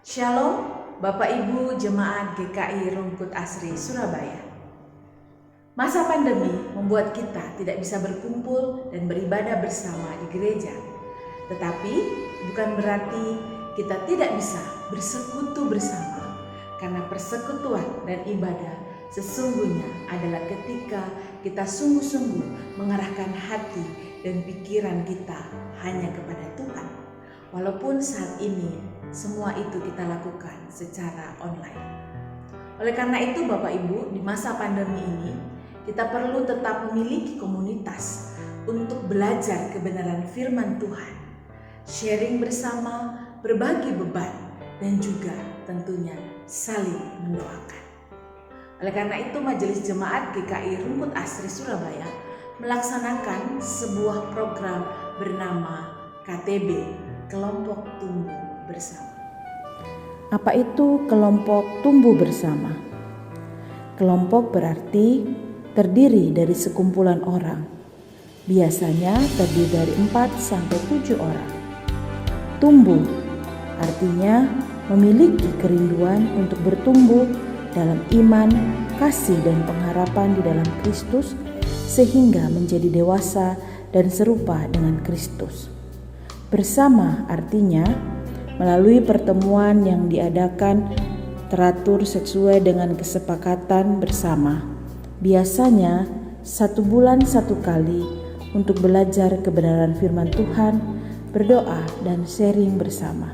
Shalom, Bapak Ibu Jemaat GKI Rungkut Asri Surabaya. Masa pandemi membuat kita tidak bisa berkumpul dan beribadah bersama di gereja. Tetapi bukan berarti kita tidak bisa bersekutu bersama, karena persekutuan dan ibadah sesungguhnya adalah ketika kita sungguh-sungguh mengarahkan hati dan pikiran kita hanya kepada Tuhan. Walaupun saat ini semua itu kita lakukan secara online. Oleh karena itu Bapak Ibu, di masa pandemi ini kita perlu tetap memiliki komunitas untuk belajar kebenaran firman Tuhan, sharing bersama, berbagi beban, dan juga tentunya saling mendoakan. Oleh karena itu Majelis Jemaat GKI Rungkut Asri Surabaya melaksanakan sebuah program bernama KTB, Kelompok Tumbuh Bersama. Apa itu kelompok tumbuh bersama? Kelompok berarti terdiri dari sekumpulan orang. Biasanya terdiri dari 4-7 orang. Tumbuh artinya memiliki kerinduan untuk bertumbuh dalam iman, kasih, dan pengharapan di dalam Kristus sehingga menjadi dewasa dan serupa dengan Kristus. Bersama artinya melalui pertemuan yang diadakan teratur sesuai dengan kesepakatan bersama. Biasanya 1 bulan 1 kali untuk belajar kebenaran firman Tuhan, berdoa, dan sharing bersama.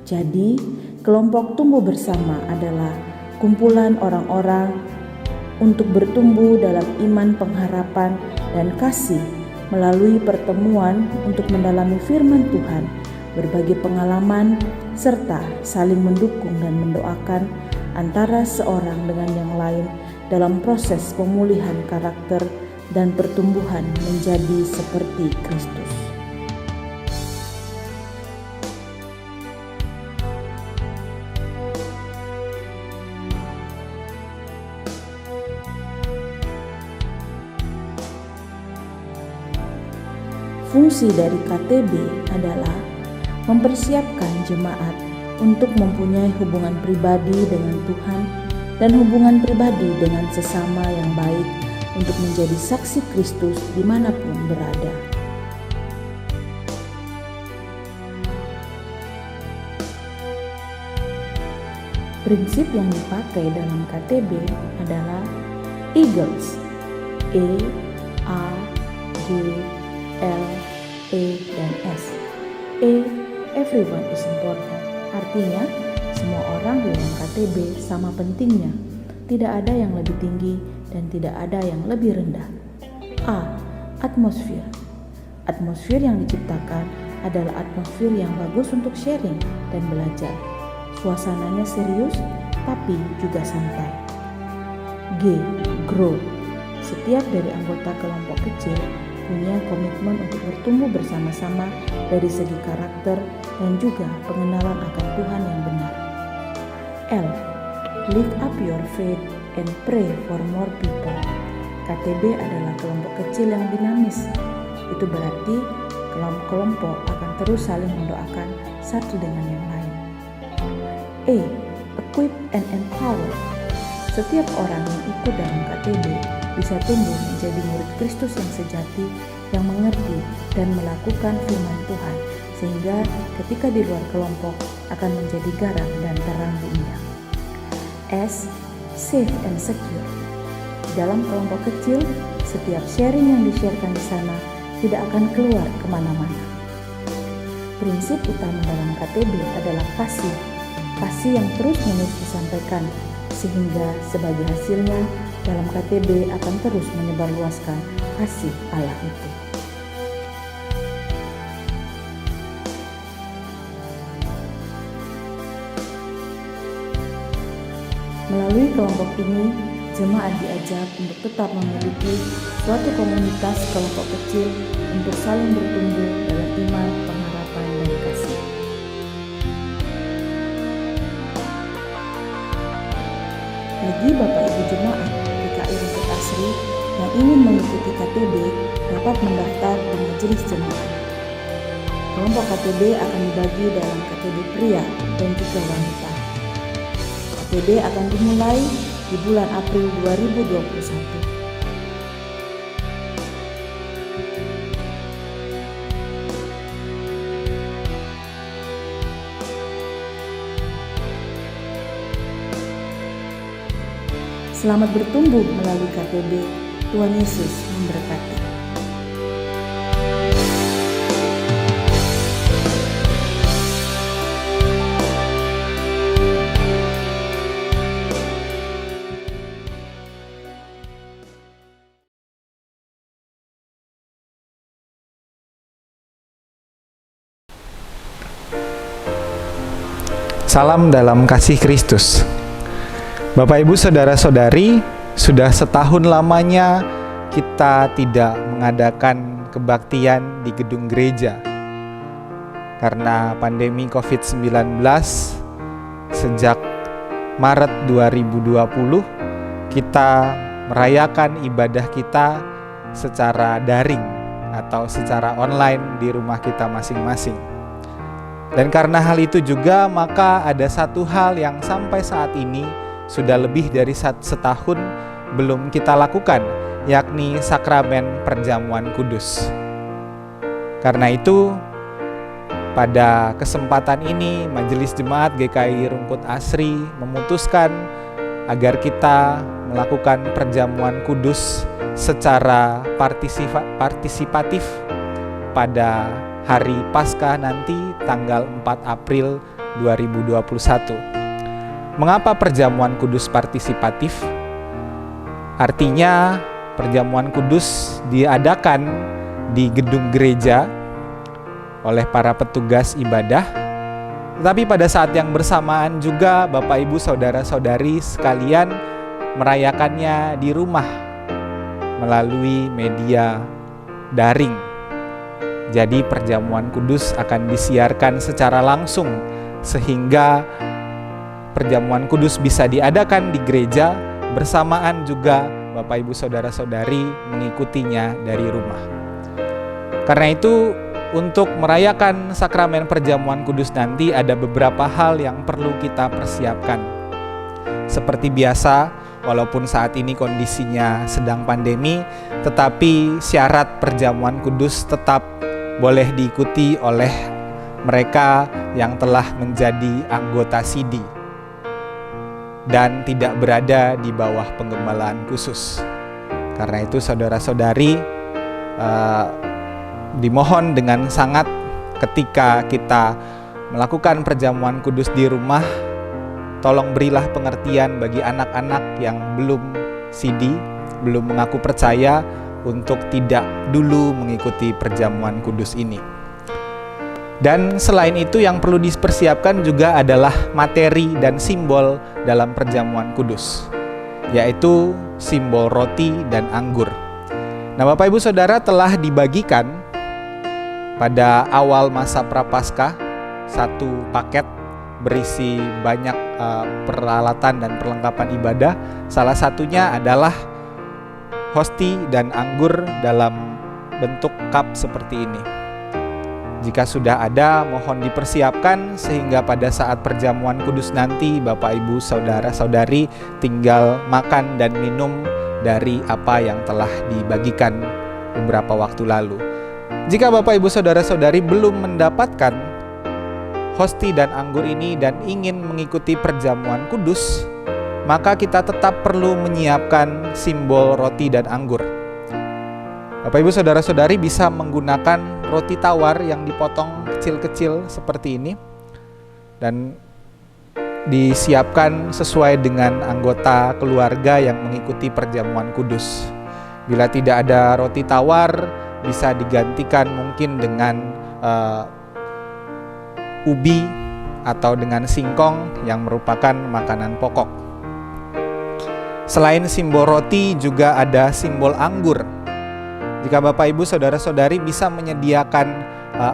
Jadi, kelompok tumbuh bersama adalah kumpulan orang-orang untuk bertumbuh dalam iman, pengharapan, dan kasih melalui pertemuan untuk mendalami firman Tuhan, berbagi pengalaman, serta saling mendukung dan mendoakan antara seorang dengan yang lain dalam proses pemulihan karakter dan pertumbuhan menjadi seperti Kristus. Fungsi dari KTB adalah mempersiapkan jemaat untuk mempunyai hubungan pribadi dengan Tuhan dan hubungan pribadi dengan sesama yang baik untuk menjadi saksi Kristus dimanapun berada. Prinsip yang dipakai dalam KTB adalah EAGLES, E, A, G, L, E, dan S. E, everyone is important. Artinya, semua orang di dalam KTB sama pentingnya. Tidak ada yang lebih tinggi dan tidak ada yang lebih rendah. A, atmosfer. Atmosfer yang diciptakan adalah atmosfer yang bagus untuk sharing dan belajar. Suasananya serius tapi juga santai. G, grow. Setiap dari anggota kelompok kecil punya komitmen untuk bertumbuh bersama-sama dari segi karakter dan juga pengenalan akan Tuhan yang benar. L, lift up your faith and pray for more people. KTB adalah kelompok kecil yang dinamis. Itu berarti kelompok akan terus saling mendoakan satu dengan yang lain. E, equip and empower. Setiap orang yang ikut dalam KTB bisa tumbuh menjadi murid Kristus yang sejati, yang mengerti dan melakukan firman Tuhan, sehingga ketika di luar kelompok akan menjadi garam dan terang dunia. S, safe and secure. Di dalam kelompok kecil, setiap sharing yang di-sharekan di sana tidak akan keluar kemana-mana. Prinsip utama dalam KTB adalah kasih yang terus-menerus disampaikan, sehingga sebagai hasilnya dalam KTB akan terus menyebarluaskan kasih Allah itu. Melalui kelompok ini, jemaat diajak untuk tetap memiliki suatu komunitas kelompok kecil untuk saling bertumbuh dalam iman, pengharapan, dan kasih. Bagi Bapak Ibu Jemaat GKI Rungkut Asri yang ingin mengikuti KTB dapat mendaftar di Majelis Jemaat. Kelompok KTB akan dibagi dalam KTB pria dan juga wanita. KTB akan dimulai di bulan April 2021. Selamat bertumbuh melalui KTB. Tuhan Yesus memberkati. Salam dalam kasih Kristus. Bapak Ibu Saudara-saudari, sudah setahun lamanya kita tidak mengadakan kebaktian di gedung gereja karena pandemi COVID-19. Sejak Maret 2020 kita merayakan ibadah kita secara daring atau secara online di rumah kita masing-masing. Dan karena hal itu juga, maka ada satu hal yang sampai saat ini sudah lebih dari setahun belum kita lakukan, yakni sakramen perjamuan kudus. Karena itu, pada kesempatan ini Majelis Jemaat GKI Rungkut Asri memutuskan agar kita melakukan perjamuan kudus secara partisipatif pada hari Paskah nanti tanggal 4 April 2021. Mengapa perjamuan kudus partisipatif? Artinya perjamuan kudus diadakan di gedung gereja oleh para petugas ibadah, tetapi pada saat yang bersamaan juga Bapak Ibu Saudara-saudari sekalian merayakannya di rumah melalui media daring. Jadi perjamuan kudus akan disiarkan secara langsung sehingga perjamuan kudus bisa diadakan di gereja bersamaan juga Bapak Ibu Saudara-saudari mengikutinya dari rumah. Karena itu untuk merayakan sakramen perjamuan kudus nanti ada beberapa hal yang perlu kita persiapkan. Seperti biasa, walaupun saat ini kondisinya sedang pandemi, tetapi syarat perjamuan kudus tetap boleh diikuti oleh mereka yang telah menjadi anggota SIDI dan tidak berada di bawah penggembalaan khusus. Karena itu saudara-saudari dimohon dengan sangat ketika kita melakukan perjamuan kudus di rumah, tolong berilah pengertian bagi anak-anak yang belum SIDI, belum mengaku percaya, untuk tidak dulu mengikuti perjamuan kudus ini. Dan selain itu yang perlu dipersiapkan juga adalah materi dan simbol dalam perjamuan kudus, yaitu simbol roti dan anggur. Nah, Bapak Ibu Saudara, telah dibagikan pada awal masa Prapaskah satu paket berisi banyak peralatan dan perlengkapan ibadah. Salah satunya adalah hosti dan anggur dalam bentuk cup seperti ini. Jika sudah ada, mohon dipersiapkan sehingga pada saat perjamuan kudus nanti Bapak Ibu Saudara-saudari tinggal makan dan minum dari apa yang telah dibagikan beberapa waktu lalu. Jika Bapak Ibu Saudara-saudari belum mendapatkan hosti dan anggur ini dan ingin mengikuti perjamuan kudus, maka kita tetap perlu menyiapkan simbol roti dan anggur. Bapak Ibu Saudara-saudari bisa menggunakan roti tawar yang dipotong kecil-kecil seperti ini dan disiapkan sesuai dengan anggota keluarga yang mengikuti perjamuan kudus. Bila tidak ada roti tawar, bisa digantikan mungkin dengan ubi atau dengan singkong yang merupakan makanan pokok. Selain simbol roti juga ada simbol anggur. Jika Bapak Ibu Saudara-saudari bisa menyediakan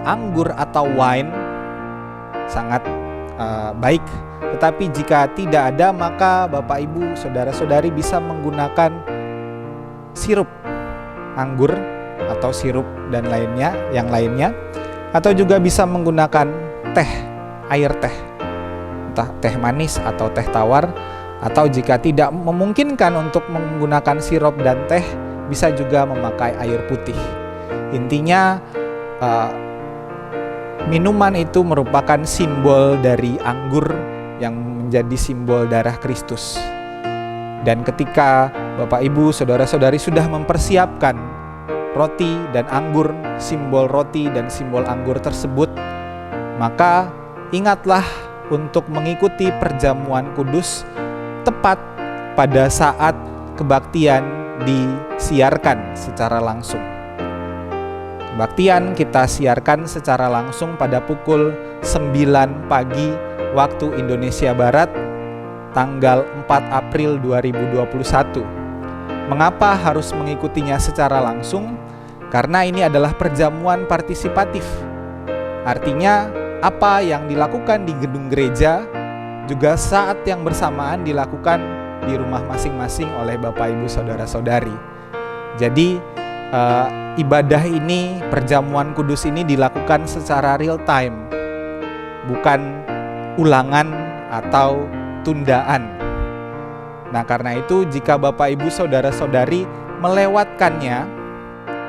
anggur atau wine, sangat baik. Tetapi jika tidak ada, maka Bapak Ibu Saudara-saudari bisa menggunakan sirup anggur atau sirup dan yang lainnya atau juga bisa menggunakan teh, air teh, entah teh manis atau teh tawar, atau jika tidak memungkinkan untuk menggunakan sirup dan teh, bisa juga memakai air putih. Intinya minuman itu merupakan simbol dari anggur yang menjadi simbol darah Kristus. Dan ketika Bapak Ibu, saudara-saudari sudah mempersiapkan roti dan anggur, simbol roti dan simbol anggur tersebut, maka ingatlah untuk mengikuti perjamuan kudus tepat pada saat kebaktian disiarkan secara langsung. Kebaktian kita siarkan secara langsung pada pukul 9 pagi waktu Indonesia Barat, tanggal 4 April 2021. Mengapa harus mengikutinya secara langsung? Karena ini adalah perjamuan partisipatif. Artinya, apa yang dilakukan di gedung gereja juga saat yang bersamaan dilakukan di rumah masing-masing oleh Bapak Ibu Saudara-saudari. Jadi ibadah ini, perjamuan kudus ini dilakukan secara real time, bukan ulangan atau tundaan. Nah, karena itu jika Bapak Ibu Saudara-saudari melewatkannya,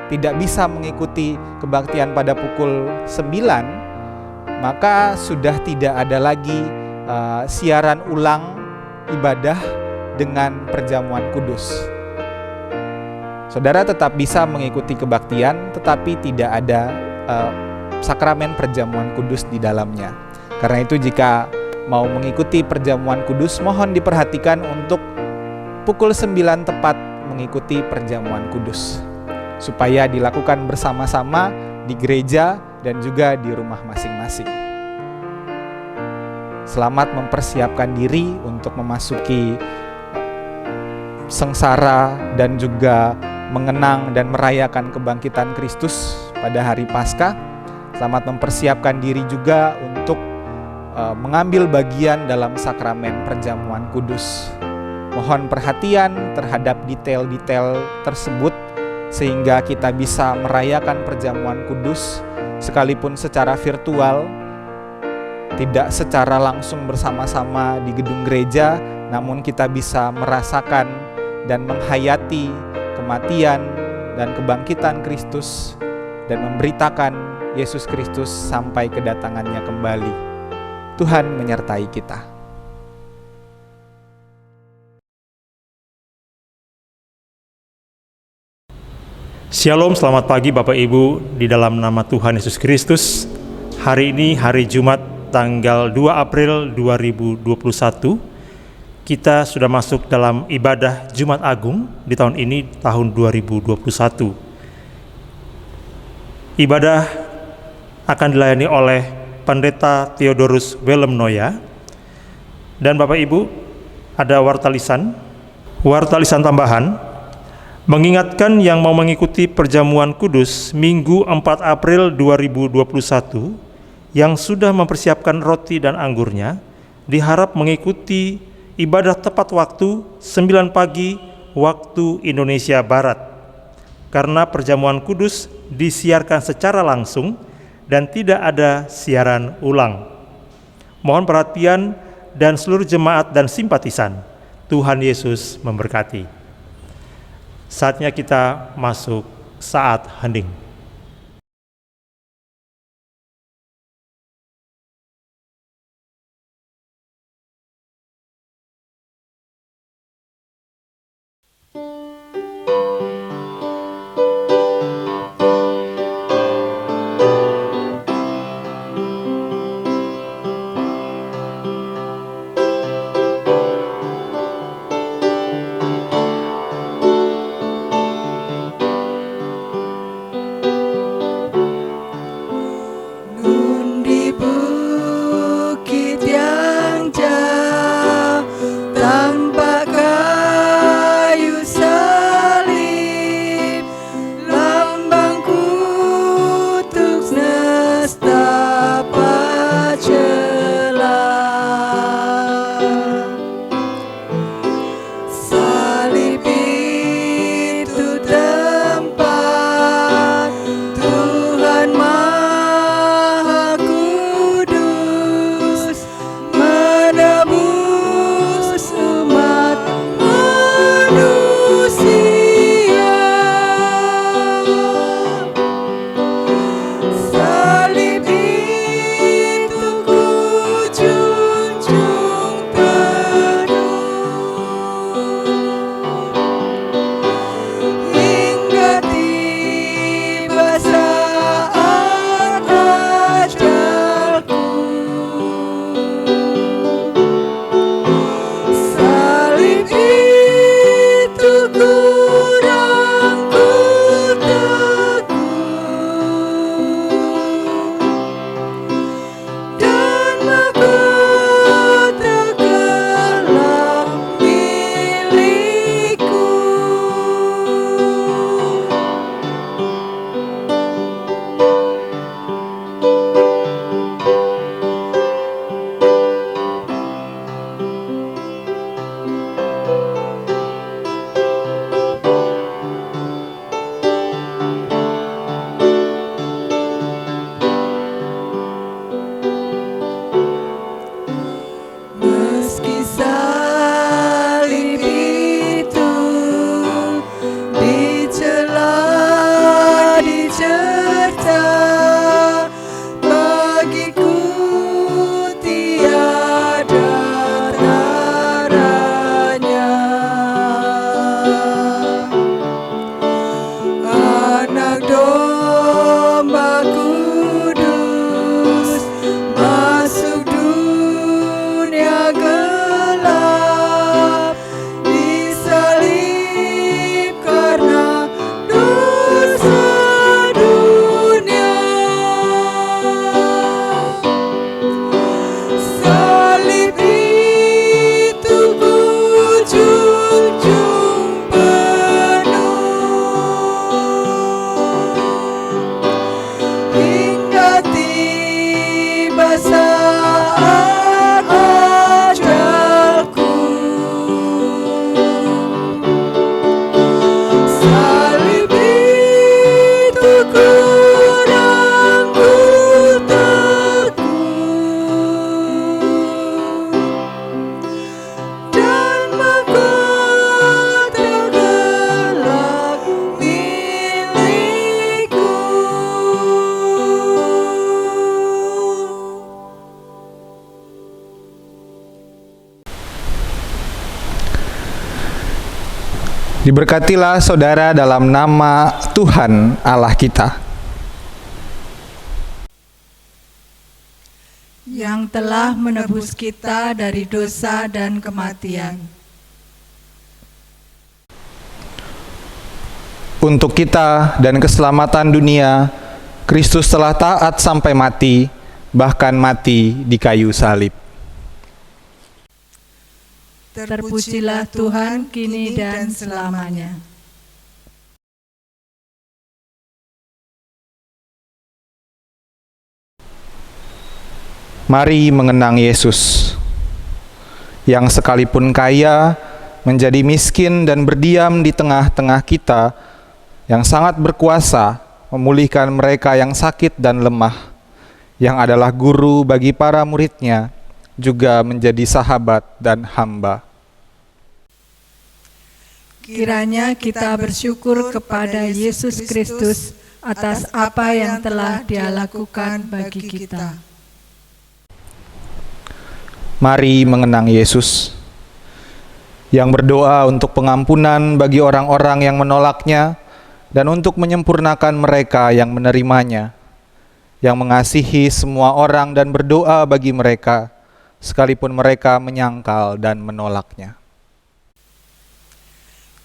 tidak bisa mengikuti kebaktian pada pukul 9, maka sudah tidak ada lagi siaran ulang ibadah dengan perjamuan kudus. Saudara tetap bisa mengikuti kebaktian, tetapi tidak ada sakramen perjamuan kudus di dalamnya. Karena itu jika mau mengikuti perjamuan kudus, mohon diperhatikan untuk pukul 9 tepat mengikuti perjamuan kudus, supaya dilakukan bersama-sama di gereja dan juga di rumah masing-masing. Selamat mempersiapkan diri untuk memasuki sengsara dan juga mengenang dan merayakan kebangkitan Kristus pada hari Paskah. Selamat mempersiapkan diri juga untuk mengambil bagian dalam sakramen perjamuan kudus. Mohon perhatian terhadap detail-detail tersebut sehingga kita bisa merayakan perjamuan kudus sekalipun secara virtual, tidak secara langsung bersama-sama di gedung gereja, namun kita bisa merasakan dan menghayati kematian dan kebangkitan Kristus dan memberitakan Yesus Kristus sampai kedatangannya kembali. Tuhan menyertai kita. Shalom, selamat pagi Bapak Ibu di dalam nama Tuhan Yesus Kristus. Hari ini hari Jumat tanggal 2 April 2021. Kita sudah masuk dalam ibadah Jumat Agung di tahun ini, tahun 2021. Ibadah akan dilayani oleh Pendeta Theodorus Willem Noya. Dan Bapak Ibu, ada wartalisan tambahan mengingatkan yang mau mengikuti perjamuan kudus Minggu 4 April 2021 yang sudah mempersiapkan roti dan anggurnya, diharap mengikuti ibadah tepat waktu 9 pagi waktu Indonesia Barat, karena perjamuan kudus disiarkan secara langsung dan tidak ada siaran ulang. Mohon perhatian dan seluruh jemaat dan simpatisan. Tuhan Yesus memberkati. Saatnya kita masuk saat hening. Diberkatilah saudara dalam nama Tuhan Allah kita. Yang telah menebus kita dari dosa dan kematian. Untuk kita dan keselamatan dunia, Kristus telah taat sampai mati, bahkan mati di kayu salib. Terpujilah Tuhan kini dan selamanya. Mari mengenang Yesus, yang sekalipun kaya, menjadi miskin dan berdiam di tengah-tengah kita, yang sangat berkuasa memulihkan mereka yang sakit dan lemah, yang adalah guru bagi para muridnya, juga menjadi sahabat dan hamba. Kiranya kita bersyukur kepada Yesus Kristus atas apa yang telah Dia lakukan bagi kita. Mari mengenang Yesus, yang berdoa untuk pengampunan bagi orang-orang yang menolaknya dan untuk menyempurnakan mereka yang menerimanya, yang mengasihi semua orang dan berdoa bagi mereka, sekalipun mereka menyangkal dan menolaknya.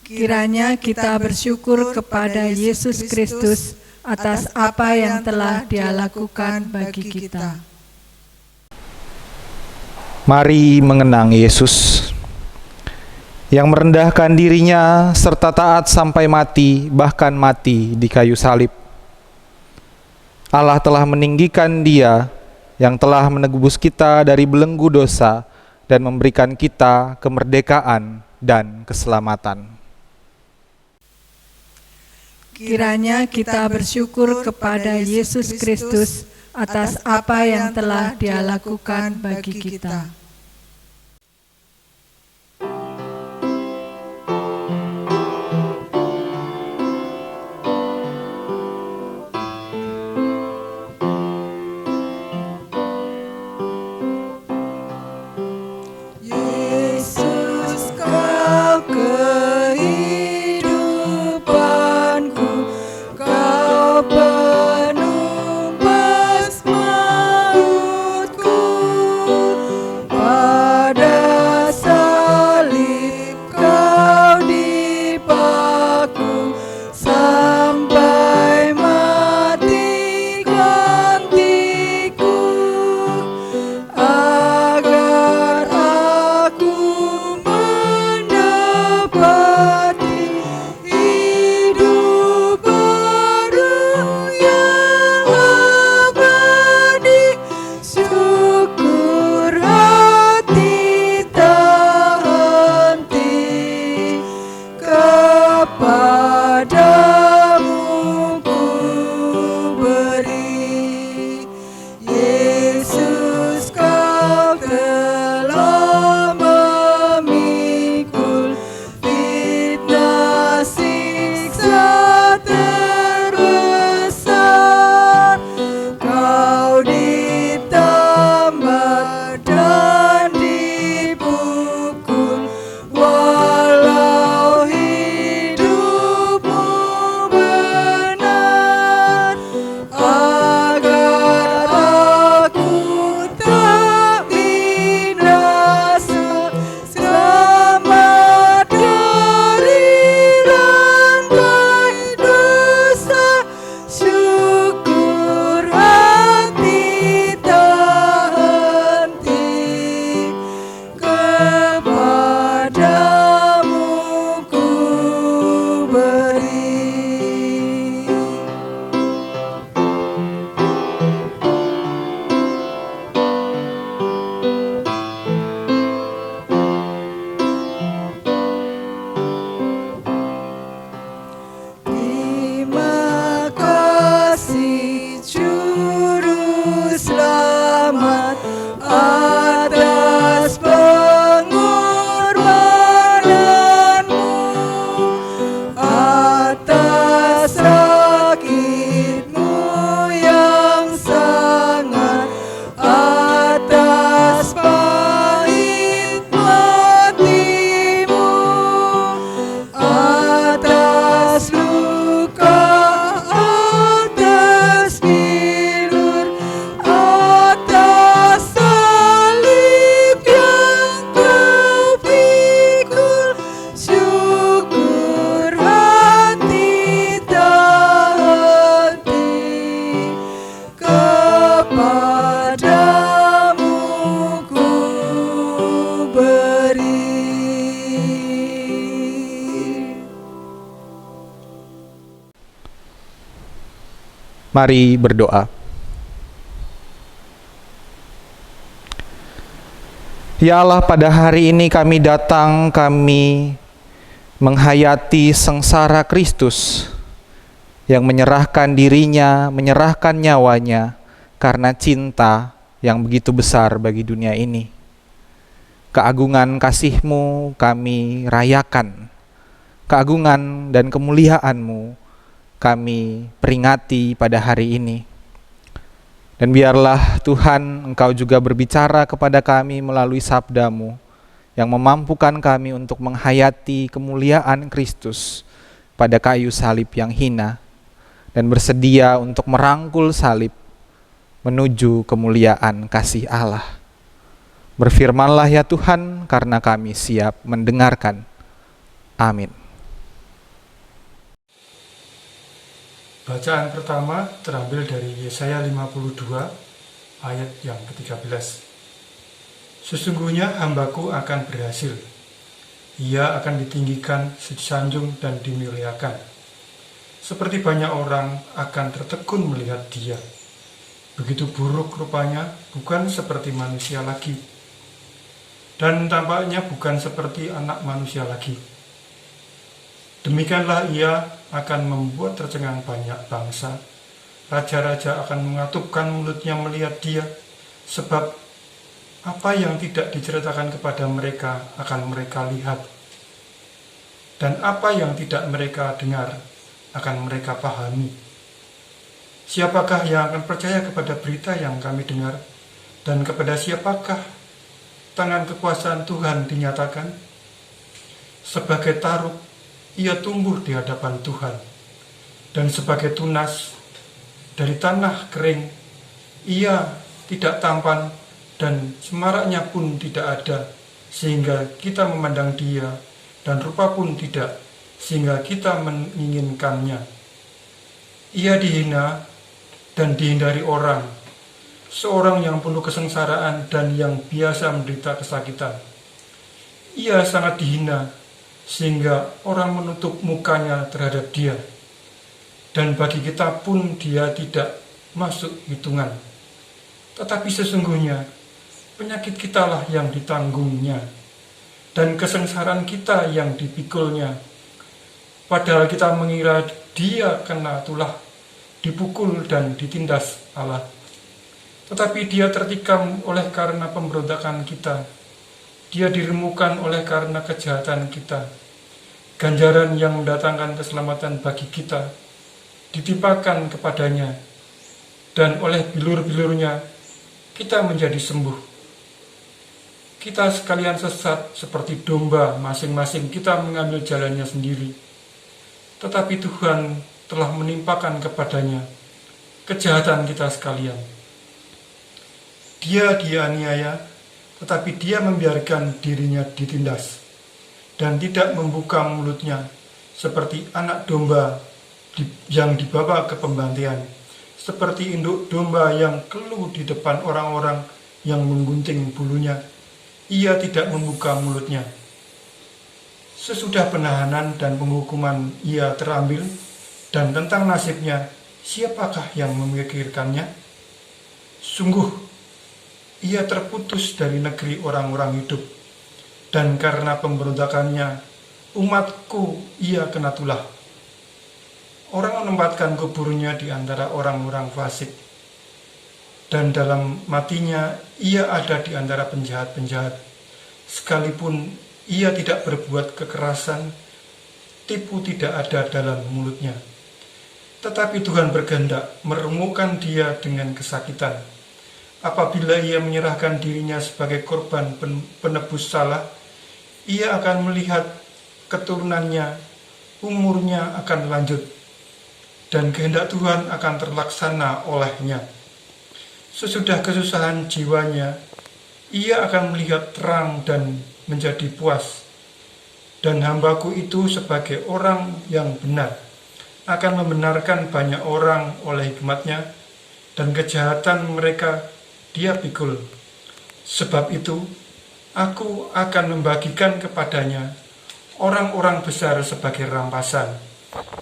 Kiranya kita bersyukur kepada Yesus Kristus atas apa yang telah Dia lakukan bagi kita. Mari mengenang Yesus, yang merendahkan dirinya serta taat sampai mati, bahkan mati di kayu salib. Allah telah meninggikan Dia yang telah menebus kita dari belenggu dosa dan memberikan kita kemerdekaan dan keselamatan. Kiranya kita bersyukur kepada Yesus Kristus atas apa yang telah Dia lakukan bagi kita. Yesus, Kau kehidupanku, Kau penumpas mautku, Mari berdoa. Ya Allah, pada hari ini kami datang, kami menghayati sengsara Kristus yang menyerahkan dirinya, menyerahkan nyawanya karena cinta yang begitu besar bagi dunia ini. Keagungan kasih-Mu kami rayakan, keagungan dan kemuliaan-Mu kami peringati pada hari ini. Dan biarlah Tuhan, Engkau juga berbicara kepada kami melalui sabda-Mu yang memampukan kami untuk menghayati kemuliaan Kristus pada kayu salib yang hina dan bersedia untuk merangkul salib menuju kemuliaan kasih Allah. Berfirmanlah ya Tuhan, karena kami siap mendengarkan. Amin. Bacaan pertama terambil dari Yesaya 52 ayat yang ke-13. Sesungguhnya hambaku akan berhasil. Ia akan ditinggikan, disanjung dan dimuliakan. Seperti banyak orang akan tertekun melihat dia. Begitu buruk rupanya, bukan seperti manusia lagi. Dan tampaknya bukan seperti anak manusia lagi. Demikianlah ia akan membuat tercengang banyak bangsa. Raja-raja akan mengatupkan mulutnya melihat dia, sebab apa yang tidak diceritakan kepada mereka akan mereka lihat. Dan apa yang tidak mereka dengar akan mereka pahami. Siapakah yang akan percaya kepada berita yang kami dengar? Dan kepada siapakah tangan kekuasaan Tuhan dinyatakan? Sebagai taruk, ia tumbuh di hadapan Tuhan, dan sebagai tunas dari tanah kering, ia tidak tampan dan semaraknya pun tidak ada, sehingga kita memandang dia, dan rupa pun tidak, sehingga kita menginginkannya. Ia dihina dan dihindari orang, seorang yang penuh kesengsaraan dan yang biasa menderita kesakitan. Ia sangat dihina, sehingga orang menutup mukanya terhadap dia. Dan bagi kita pun dia tidak masuk hitungan. Tetapi sesungguhnya penyakit kitalah yang ditanggungnya, dan kesengsaraan kita yang dipikulnya. Padahal kita mengira dia kena tulah, dipukul dan ditindas Allah. Tetapi dia tertikam oleh karena pemberontakan kita. Dia diremukan oleh karena kejahatan kita. Ganjaran yang mendatangkan keselamatan bagi kita ditimpakan kepadanya, dan oleh bilur-bilurnya kita menjadi sembuh. Kita sekalian sesat seperti domba, masing-masing kita mengambil jalannya sendiri. Tetapi Tuhan telah menimpakan kepadanya kejahatan kita sekalian. Dia dianiaya, tetapi dia membiarkan dirinya ditindas, dan tidak membuka mulutnya, seperti anak domba yang dibawa ke pembantaian, seperti induk domba yang keluh di depan orang-orang yang menggunting bulunya. Ia tidak membuka mulutnya. Sesudah penahanan dan penghukuman ia terambil, dan tentang nasibnya, siapakah yang memikirkannya? Sungguh, ia terputus dari negeri orang-orang hidup, dan karena pemberontakannya, umatku ia kena tulah. Orang menempatkan kuburnya di antara orang-orang fasik, dan dalam matinya ia ada di antara penjahat-penjahat. Sekalipun ia tidak berbuat kekerasan, tipu tidak ada dalam mulutnya. Tetapi Tuhan berkehendak meremukkan dia dengan kesakitan. Apabila ia menyerahkan dirinya sebagai korban penebus salah, ia akan melihat keturunannya, umurnya akan lanjut, dan kehendak Tuhan akan terlaksana olehnya. Sesudah kesusahan jiwanya, ia akan melihat terang dan menjadi puas. Dan hambaku itu sebagai orang yang benar akan membenarkan banyak orang oleh hikmatnya, dan kejahatan mereka dia pikul. Sebab itu, aku akan membagikan kepadanya orang-orang besar sebagai rampasan,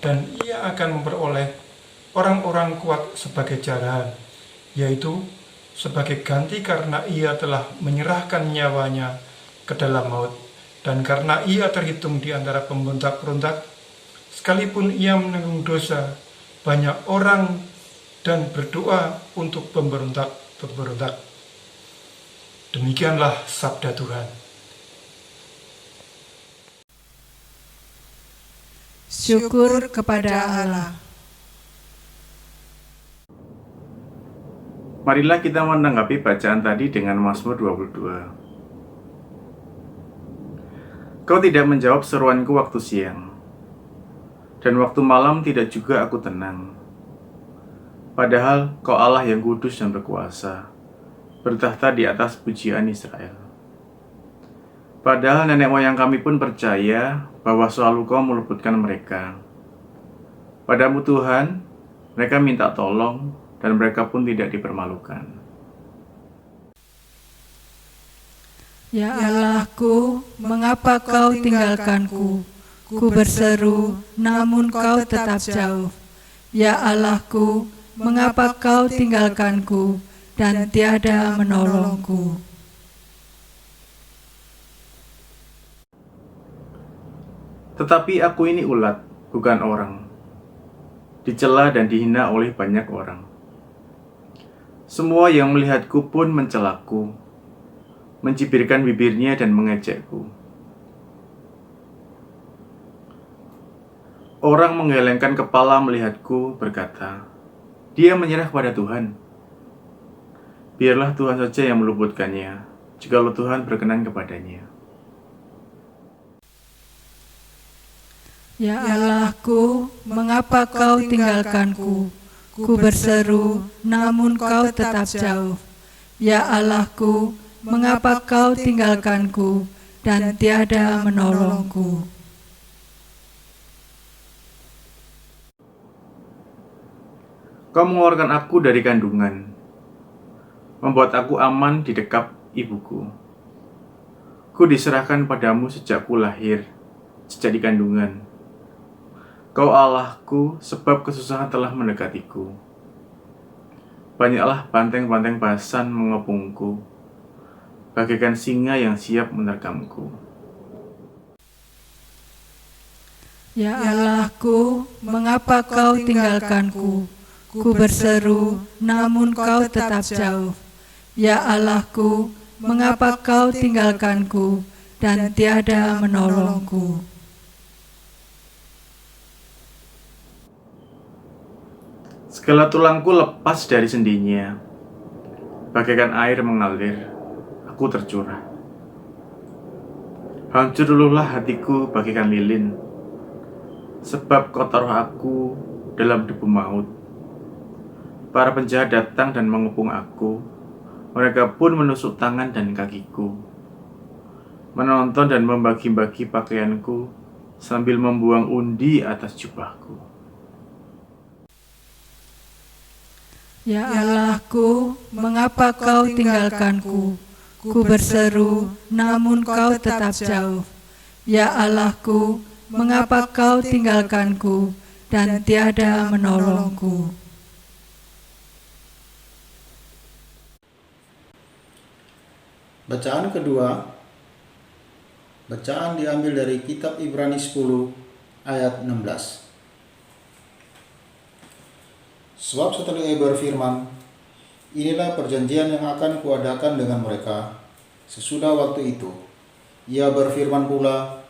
dan ia akan memperoleh orang-orang kuat sebagai jarahan, yaitu sebagai ganti karena ia telah menyerahkan nyawanya ke dalam maut, dan karena ia terhitung di antara pemberontak-berontak, sekalipun ia menanggung dosa banyak orang dan berdoa untuk pemberontak-pemberontak. Demikianlah sabda Tuhan. Syukur kepada Allah. Marilah kita menanggapi bacaan tadi dengan Mazmur 22. Kau tidak menjawab seruanku waktu siang, dan waktu malam tidak juga aku tenang. Padahal Kau Allah yang kudus dan berkuasa, bertahta di atas pujian Israel. Padahal nenek moyang kami pun percaya bahwa selalu Kau meluputkan mereka. Padamu Tuhan, mereka minta tolong, dan mereka pun tidak dipermalukan. Ya Allahku, mengapa Kau tinggalkanku? Ku berseru, namun Kau tetap jauh. Ya Allahku, mengapa Kau tinggalkanku dan tiada menolongku? Tetapi aku ini ulat, bukan orang, dicela dan dihina oleh banyak orang. Semua yang melihatku pun mencelaku, mencibirkan bibirnya dan mengejekku. Orang menggelengkan kepala melihatku, berkata, "Dia menyerah pada Tuhan." Biarlah Tuhan saja yang meluputkannya, jikalau Tuhan berkenan kepadanya. Ya Allahku, mengapa Kau tinggalkanku? Ku berseru, namun Kau tetap jauh. Ya Allahku, mengapa Kau tinggalkanku dan tiada menolongku? Kau mengeluarkan aku dari kandungan, membuat aku aman di dekap ibuku. Ku diserahkan padamu sejak ku lahir, sejak di kandungan. Kau Allahku, sebab kesusahan telah mendekatiku. Banyaklah banteng-banteng Basan mengepungku, bagaikan singa yang siap menerkamku. Ya Allahku, mengapa Kau tinggalkanku? Ku berseru, namun Kau tetap jauh. Ya Allahku, mengapa Kau tinggalkanku dan tiada menolongku? Segala tulangku lepas dari sendinya, bagaikan air mengalir, aku tercurah. Hancur luluhlah hatiku bagaikan lilin, sebab Kau taruh aku dalam debu maut. Para penjahat datang dan mengepung aku, mereka pun menusuk tangan dan kakiku, menonton dan membagi-bagi pakaianku sambil membuang undi atas jubahku. Ya Allahku, mengapa Kau tinggalkanku? Ku berseru, namun Kau tetap jauh. Ya Allahku, mengapa Kau tinggalkanku dan tiada menolongku? Bacaan kedua, bacaan diambil dari kitab Ibrani 10 ayat 16. Sebab setelah ia berfirman, "Inilah perjanjian yang akan kuadakan dengan mereka sesudah waktu itu." Ia berfirman pula,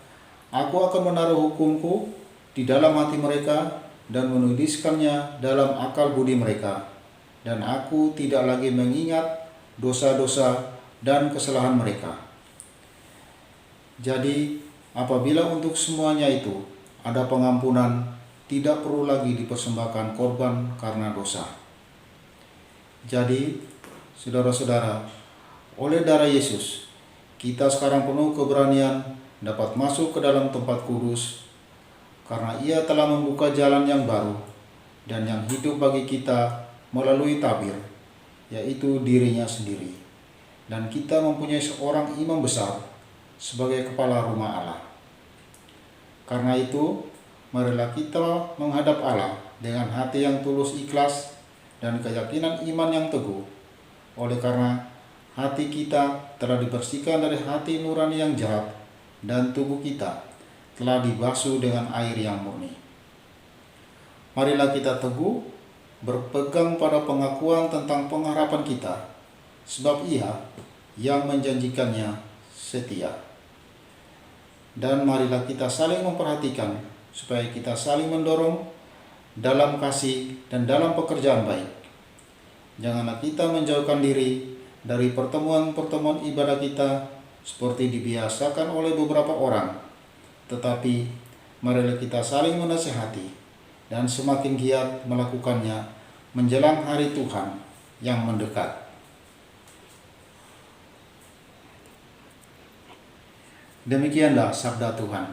"Aku akan menaruh hukumku di dalam hati mereka dan menuliskannya dalam akal budi mereka, dan aku tidak lagi mengingat dosa-dosa dan kesalahan mereka." Jadi, apabila untuk semuanya itu ada pengampunan, tidak perlu lagi dipersembahkan korban karena dosa. Jadi, saudara-saudara, oleh darah Yesus, kita sekarang penuh keberanian dapat masuk ke dalam tempat kudus, karena Ia telah membuka jalan yang baru dan yang hidup bagi kita melalui tabir, yaitu dirinya sendiri. Dan kita mempunyai seorang imam besar sebagai kepala rumah Allah. Karena itu, marilah kita menghadap Allah dengan hati yang tulus ikhlas dan keyakinan iman yang teguh. Oleh karena hati kita telah dibersihkan dari hati nurani yang jahat dan tubuh kita telah dibasuh dengan air yang murni. Marilah kita teguh berpegang pada pengakuan tentang pengharapan kita, sebab Ia yang menjanjikannya setia. Dan marilah kita saling memperhatikan supaya kita saling mendorong dalam kasih dan dalam pekerjaan baik. Janganlah kita menjauhkan diri dari pertemuan-pertemuan ibadah kita seperti dibiasakan oleh beberapa orang, tetapi marilah kita saling menasihati dan semakin giat melakukannya menjelang hari Tuhan yang mendekat. Demikianlah sabda Tuhan.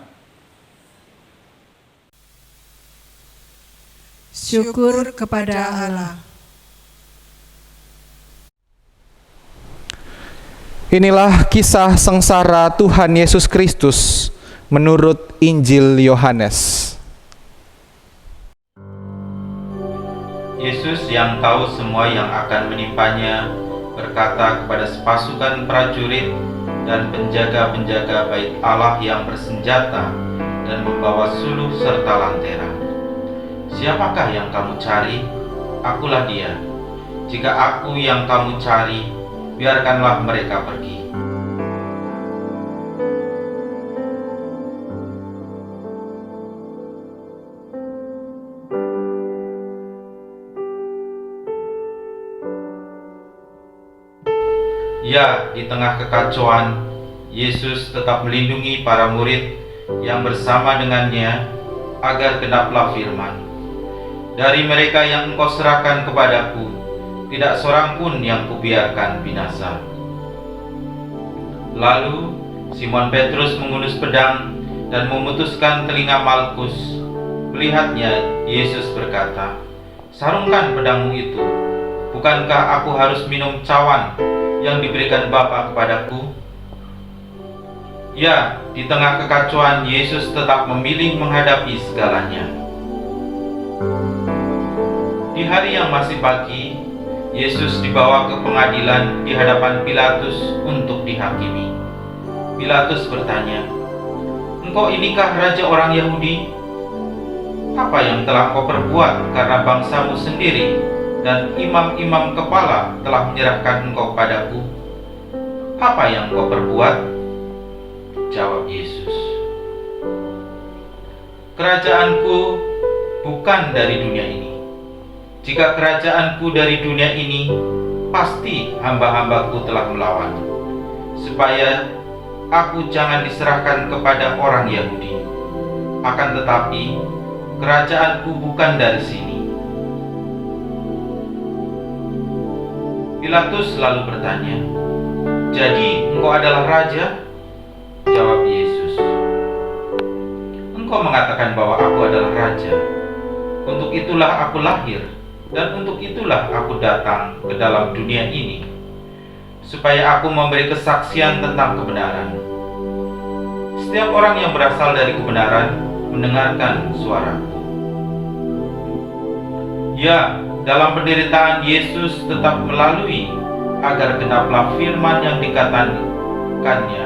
Syukur kepada Allah. Inilah kisah sengsara Tuhan Yesus Kristus menurut Injil Yohanes. Yesus yang tahu semua yang akan menimpanya berkata kepada sepasukan prajurit dan penjaga-penjaga bait Allah yang bersenjata dan membawa suluh serta lantera. Siapakah yang kamu cari? Akulah dia. Jika aku yang kamu cari, biarkanlah mereka pergi. Ya, di tengah kekacauan, Yesus tetap melindungi para murid yang bersama dengannya agar genaplah firman. Dari mereka yang engkau serahkan kepadaku, tidak seorang pun yang kubiarkan binasa. Lalu Simon Petrus mengunus pedang dan memutuskan telinga Malkus. Melihatnya, Yesus berkata, "Sarungkan pedangmu itu. Bukankah aku harus minum cawan yang diberikan Bapa kepadaku?" Ya, di tengah kekacauan Yesus tetap memilih menghadapi segalanya. Di hari yang masih pagi, Yesus dibawa ke pengadilan di hadapan Pilatus untuk dihakimi. Pilatus bertanya, "Engkau inikah raja orang Yahudi? Apa yang telah kau perbuat karena bangsamu sendiri dan imam-imam kepala telah menyerahkan engkau padaku? Apa yang kau perbuat?" Jawab Yesus, "Kerajaanku bukan dari dunia ini. Jika kerajaanku dari dunia ini, pasti hamba-hambaku telah melawan, supaya aku jangan diserahkan kepada orang Yahudi. Akan tetapi, kerajaanku bukan dari sini." Pilatus lalu bertanya, "Jadi engkau adalah raja?" Jawab Yesus, "Engkau mengatakan bahwa aku adalah raja. Untuk itulah aku lahir, dan untuk itulah aku datang ke dalam dunia ini, supaya aku memberi kesaksian tentang kebenaran. Setiap orang yang berasal dari kebenaran mendengarkan suaraku." Ya, dalam penderitaan Yesus tetap melalui agar genaplah firman yang dikatakannya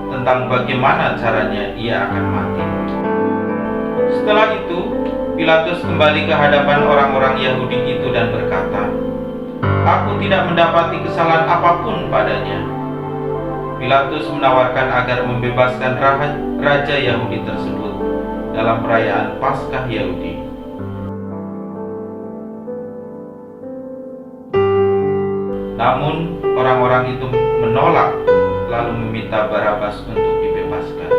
tentang bagaimana caranya ia akan mati. Setelah itu, Pilatus kembali ke hadapan orang-orang Yahudi itu dan berkata, "Aku tidak mendapati kesalahan apapun padanya." Pilatus menawarkan agar membebaskan raja Yahudi tersebut dalam perayaan Paskah Yahudi. Namun orang-orang itu menolak, lalu meminta Barabas untuk dibebaskan.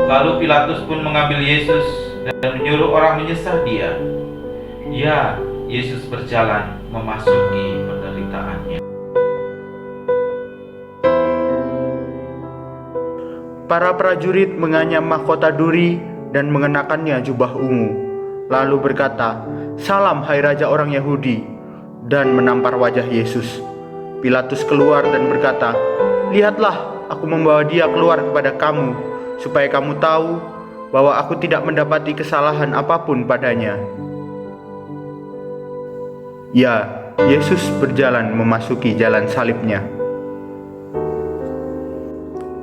Lalu Pilatus pun mengambil Yesus dan menyuruh orang menyesah dia. Ya, Yesus berjalan memasuki penderitaannya. Para prajurit menganyam mahkota duri dan mengenakannya jubah ungu, lalu berkata, "Salam hai Raja orang Yahudi," dan menampar wajah Yesus. Pilatus keluar dan berkata, "Lihatlah, aku membawa dia keluar kepada kamu, supaya kamu tahu bahwa aku tidak mendapati kesalahan apapun padanya." Ya, Yesus berjalan memasuki jalan salibnya.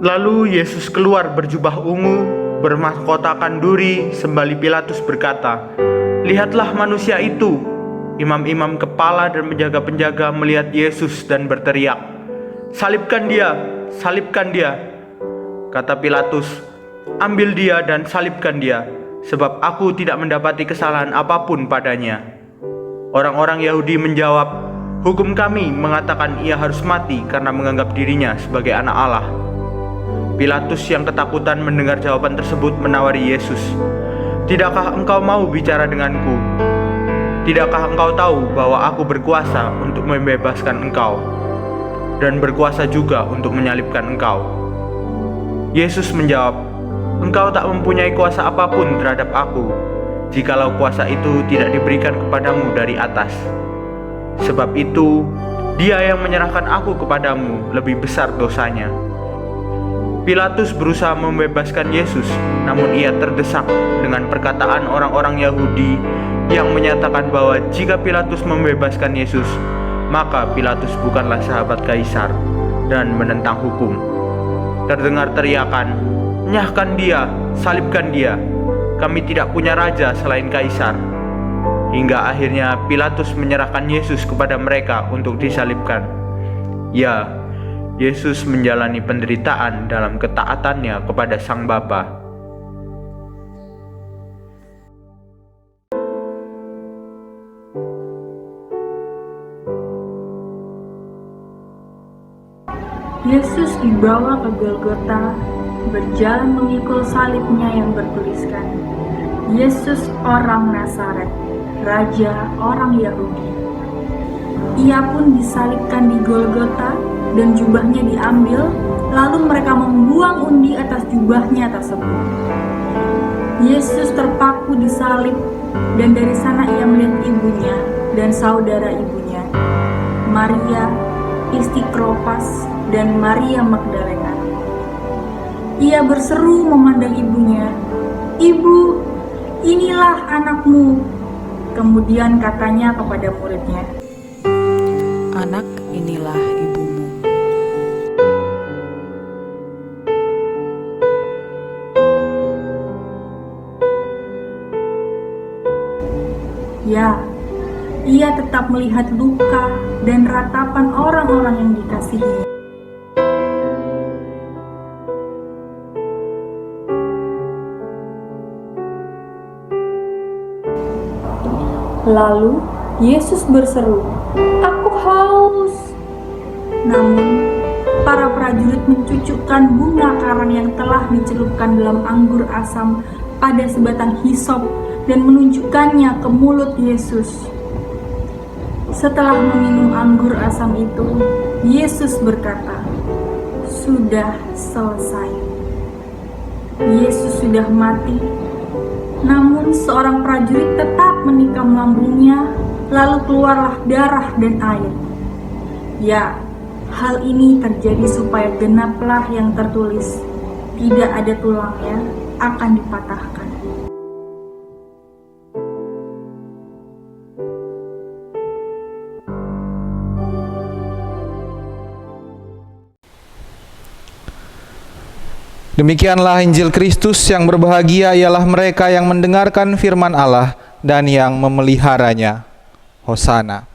Lalu Yesus keluar berjubah ungu, bermahkotakan duri, sembali Pilatus berkata, "Lihatlah manusia itu." Imam-imam kepala dan penjaga-penjaga melihat Yesus dan berteriak, "Salibkan dia! Salibkan dia!" Kata Pilatus, "Ambil dia dan salibkan dia, sebab aku tidak mendapati kesalahan apapun padanya." Orang-orang Yahudi menjawab, "Hukum kami mengatakan ia harus mati karena menganggap dirinya sebagai anak Allah." Pilatus yang ketakutan mendengar jawaban tersebut menawari Yesus, "Tidakkah engkau mau bicara denganku? Tidakkah engkau tahu bahwa aku berkuasa untuk membebaskan engkau dan berkuasa juga untuk menyalibkan engkau?" Yesus menjawab, "Engkau tak mempunyai kuasa apapun terhadap aku, jikalau kuasa itu tidak diberikan kepadamu dari atas. Sebab itu, dia yang menyerahkan aku kepadamu lebih besar dosanya." Pilatus berusaha membebaskan Yesus, namun ia terdesak dengan perkataan orang-orang Yahudi yang menyatakan bahwa jika Pilatus membebaskan Yesus, maka Pilatus bukanlah sahabat Kaisar dan menentang hukum. Terdengar teriakan, "Nyahkan dia, salibkan dia. Kami tidak punya raja selain Kaisar." Hingga akhirnya Pilatus menyerahkan Yesus kepada mereka untuk disalibkan. Ya, Yesus menjalani penderitaan dalam ketaatannya kepada Sang Bapa. Yesus dibawa ke Golgota, berjalan memikul salibnya yang bertuliskan, "Yesus orang Nazaret, Raja orang Yahudi." Ia pun disalibkan di Golgota dan jubahnya diambil, lalu mereka membuang undi atas jubahnya tersebut. Yesus terpaku di salib, dan dari sana ia melihat ibunya dan saudara ibunya, Maria, istri Klopas, dan Maria Magdalena. Ia berseru memandang ibunya, "Ibu, inilah anakmu." Kemudian katanya kepada muridnya, "Anak, inilah ibumu." Ya, ia tetap melihat luka dan ratapan orang-orang yang dikasihi. Lalu Yesus berseru, "Aku haus." Namun, para prajurit mencucukkan bunga karang yang telah dicelupkan dalam anggur asam pada sebatang hisop dan menunjukkannya ke mulut Yesus. Setelah meminum anggur asam itu, Yesus berkata, "Sudah selesai." Yesus sudah mati, namun seorang prajurit tetap menikam lambungnya, lalu keluarlah darah dan air. Ya, hal ini terjadi supaya genaplah yang tertulis, "Tidak ada tulangnya akan dipatahkan." Demikianlah Injil Kristus. Yang berbahagia ialah mereka yang mendengarkan firman Allah dan yang memeliharanya. Hosana.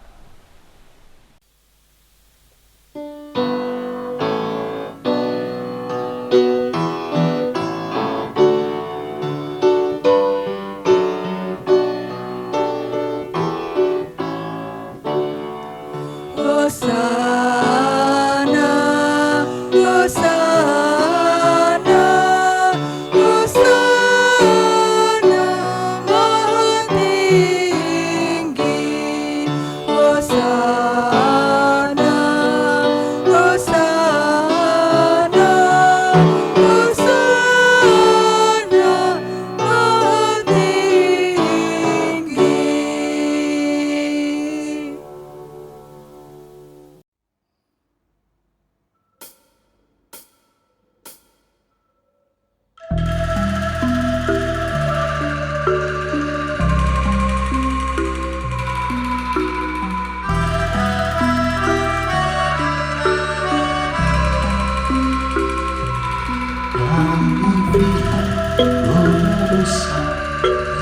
dosa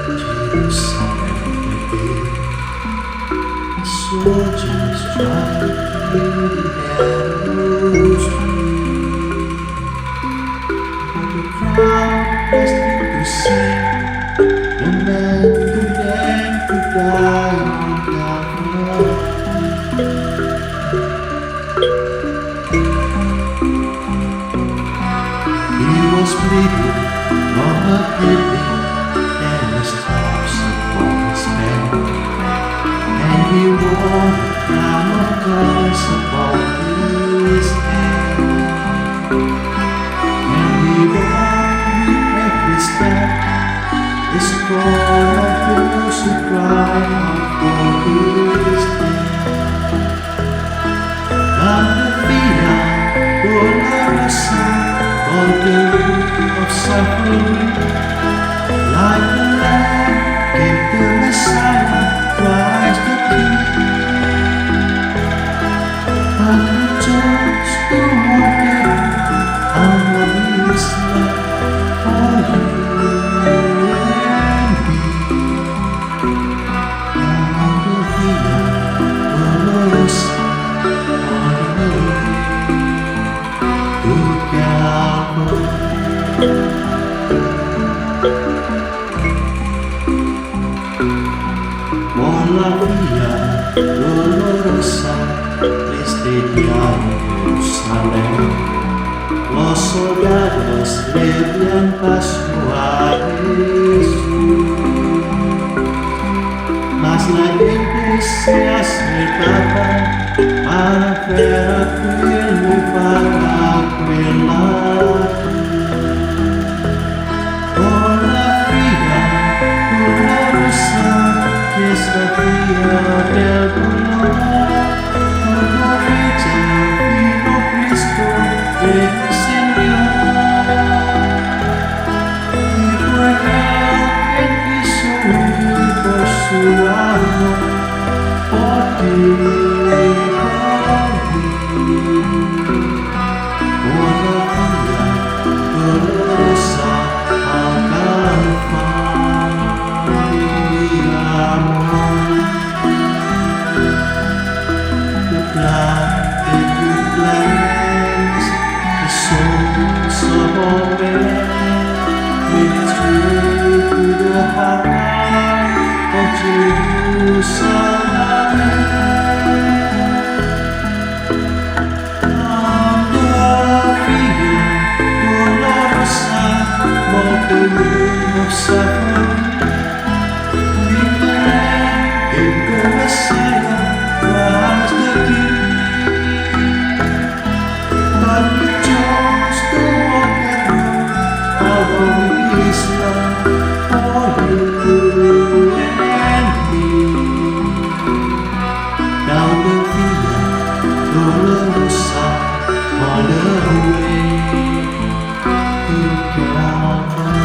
Jerusalem within. The soldiers tried to kill the arrows free, but the crowd pressed him to see the man condemned to die on Calvary. He was bleeding from a kidney and the stripes upon his back, and he wore the crown of thorns upon his head, and he bore with every step the scorn of those who cry out for his death. Down the Via Dolorosa, on the road of suffering, like the Lamb came the Messiah, Christ the King. And the chose to walk in out of His love for you and me. Down the Via Dolorosa, on the road to Calvary. Por la vía dolorosa desde Jerusalén, los soldados le dieron paso a Jesús, mas la gente se acercaba para ver aquel lugar, aquel lado. Por la vía dolorosa, que es la vía del dolor, por ella vino Cristo el Señor, y fue Él quien quiso huir por su amor, por ti, por mí. Por la vía dolorosa al Calvario, amor. The blood that you cleanse the souls of all men, made its way to the heart of Jerusalem. On the via dolorosa, walk the road of suffering, with the Lamb came the Messiah, Christ the King. But we chose to walk that road out of His love for you and me. Down the Via Dolorosa, all the way to Calvary.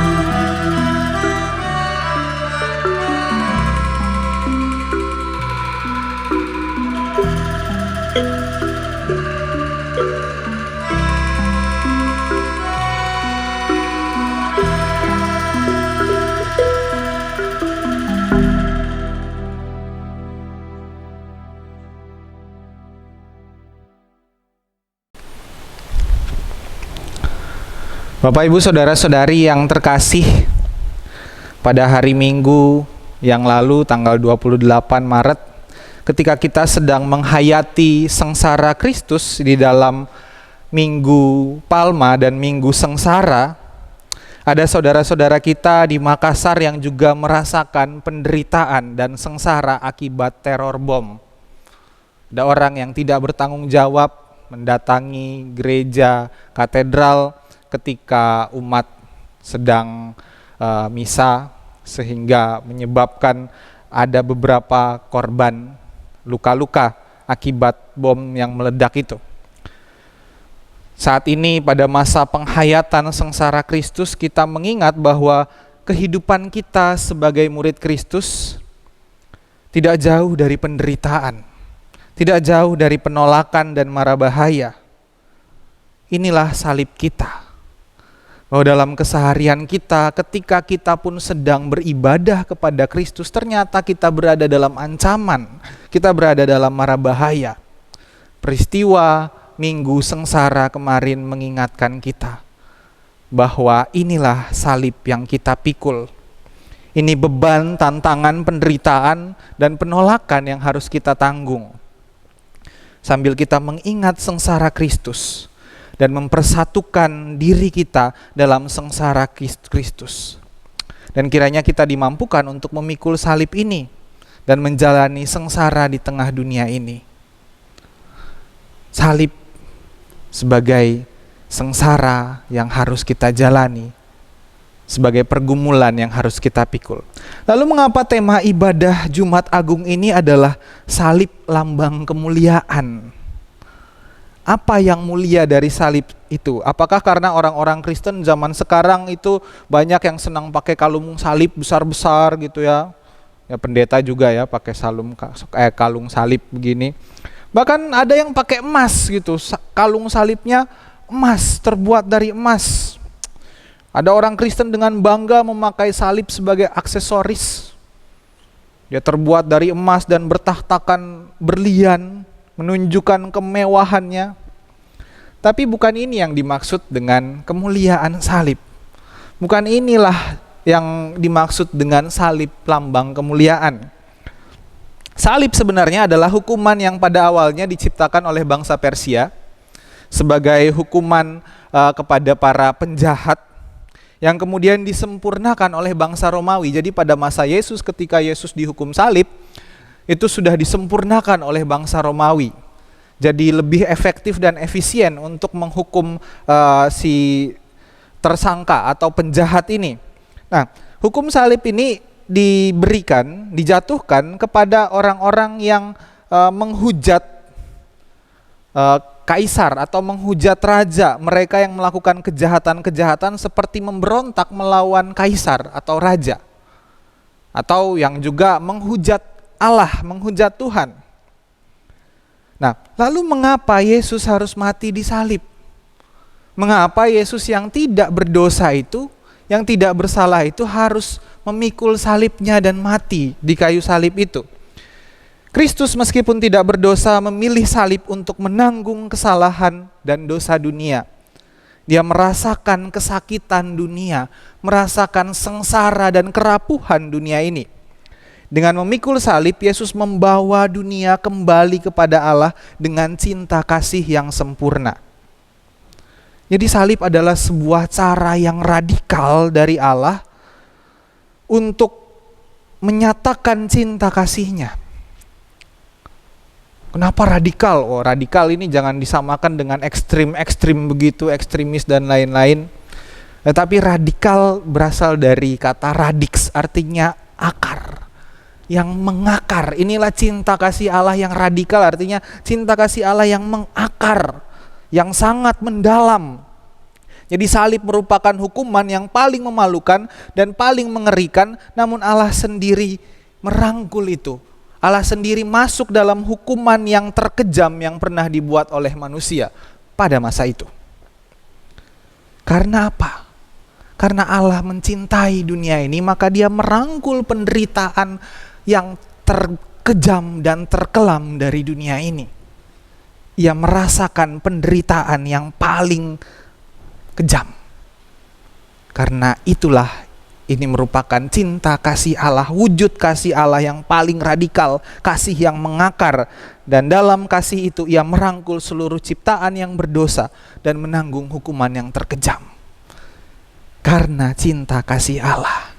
Bapak Ibu Saudara-saudari yang terkasih, pada hari Minggu yang lalu tanggal 28 Maret ketika kita sedang menghayati sengsara Kristus di dalam Minggu Palma dan Minggu Sengsara, ada saudara-saudara kita di Makassar yang juga merasakan penderitaan dan sengsara akibat teror bom. Ada orang yang tidak bertanggung jawab mendatangi gereja katedral ketika umat sedang misa, sehingga menyebabkan ada beberapa korban luka-luka akibat bom yang meledak itu. Saat ini pada masa penghayatan sengsara Kristus, kita mengingat bahwa kehidupan kita sebagai murid Kristus tidak jauh dari penderitaan, tidak jauh dari penolakan dan mara bahaya. Inilah salib kita. Bahwa dalam keseharian kita, ketika kita pun sedang beribadah kepada Kristus, ternyata kita berada dalam ancaman, kita berada dalam mara bahaya. Peristiwa Minggu Sengsara kemarin mengingatkan kita bahwa inilah salib yang kita pikul. Ini beban, tantangan, penderitaan, dan penolakan yang harus kita tanggung. Sambil kita mengingat sengsara Kristus dan mempersatukan diri kita dalam sengsara Kristus. Dan kiranya kita dimampukan untuk memikul salib ini dan menjalani sengsara di tengah dunia ini. Salib sebagai sengsara yang harus kita jalani, sebagai pergumulan yang harus kita pikul. Lalu mengapa tema ibadah Jumat Agung ini adalah salib lambang kemuliaan? Apa yang mulia dari salib itu? Apakah karena orang-orang Kristen zaman sekarang itu banyak yang senang pakai kalung salib besar-besar gitu ya? Ya pendeta juga ya pakai kalung salib begini. Bahkan ada yang pakai emas gitu, kalung salibnya emas, terbuat dari emas. Ada orang Kristen dengan bangga memakai salib sebagai aksesoris. Dia terbuat dari emas dan bertahtakan berlian, menunjukkan kemewahannya. Tapi bukan ini yang dimaksud dengan kemuliaan salib. Bukan inilah yang dimaksud dengan salib lambang kemuliaan. Salib sebenarnya adalah hukuman yang pada awalnya diciptakan oleh bangsa Persia sebagai hukuman kepada para penjahat, yang kemudian disempurnakan oleh bangsa Romawi. Jadi pada masa Yesus, ketika Yesus dihukum salib, itu sudah disempurnakan oleh bangsa Romawi. Jadi lebih efektif dan efisien untuk menghukum si tersangka atau penjahat ini. Nah, hukum salib ini dijatuhkan kepada orang-orang yang menghujat kaisar atau menghujat raja, mereka yang melakukan kejahatan-kejahatan seperti memberontak melawan kaisar atau raja, atau yang juga menghujat Allah, menghujat Tuhan. Nah, lalu mengapa Yesus harus mati di salib? Mengapa Yesus yang tidak berdosa itu, yang tidak bersalah itu harus memikul salibnya dan mati di kayu salib itu? Kristus meskipun tidak berdosa memilih salib untuk menanggung kesalahan dan dosa dunia. Dia merasakan kesakitan dunia, merasakan sengsara dan kerapuhan dunia ini. Dengan memikul salib, Yesus membawa dunia kembali kepada Allah dengan cinta kasih yang sempurna. Jadi salib adalah sebuah cara yang radikal dari Allah untuk menyatakan cinta kasih-Nya. Kenapa radikal? Oh, radikal ini jangan disamakan dengan ekstrim-ekstrim begitu, ekstremis dan lain-lain. Tetapi radikal berasal dari kata radix, artinya akar, yang mengakar. Inilah cinta kasih Allah yang radikal, artinya cinta kasih Allah yang mengakar, yang sangat mendalam. Jadi salib merupakan hukuman yang paling memalukan dan paling mengerikan, namun Allah sendiri merangkul itu. Allah sendiri masuk dalam hukuman yang terkejam yang pernah dibuat oleh manusia pada masa itu. Karena apa? Karena Allah mencintai dunia ini, maka Dia merangkul penderitaan yang terkejam dan terkelam dari dunia ini. Ia merasakan penderitaan yang paling kejam. Karena itulah ini merupakan cinta kasih Allah, wujud kasih Allah yang paling radikal, kasih yang mengakar. Dan dalam kasih itu Ia merangkul seluruh ciptaan yang berdosa dan menanggung hukuman yang terkejam. Karena cinta kasih Allah.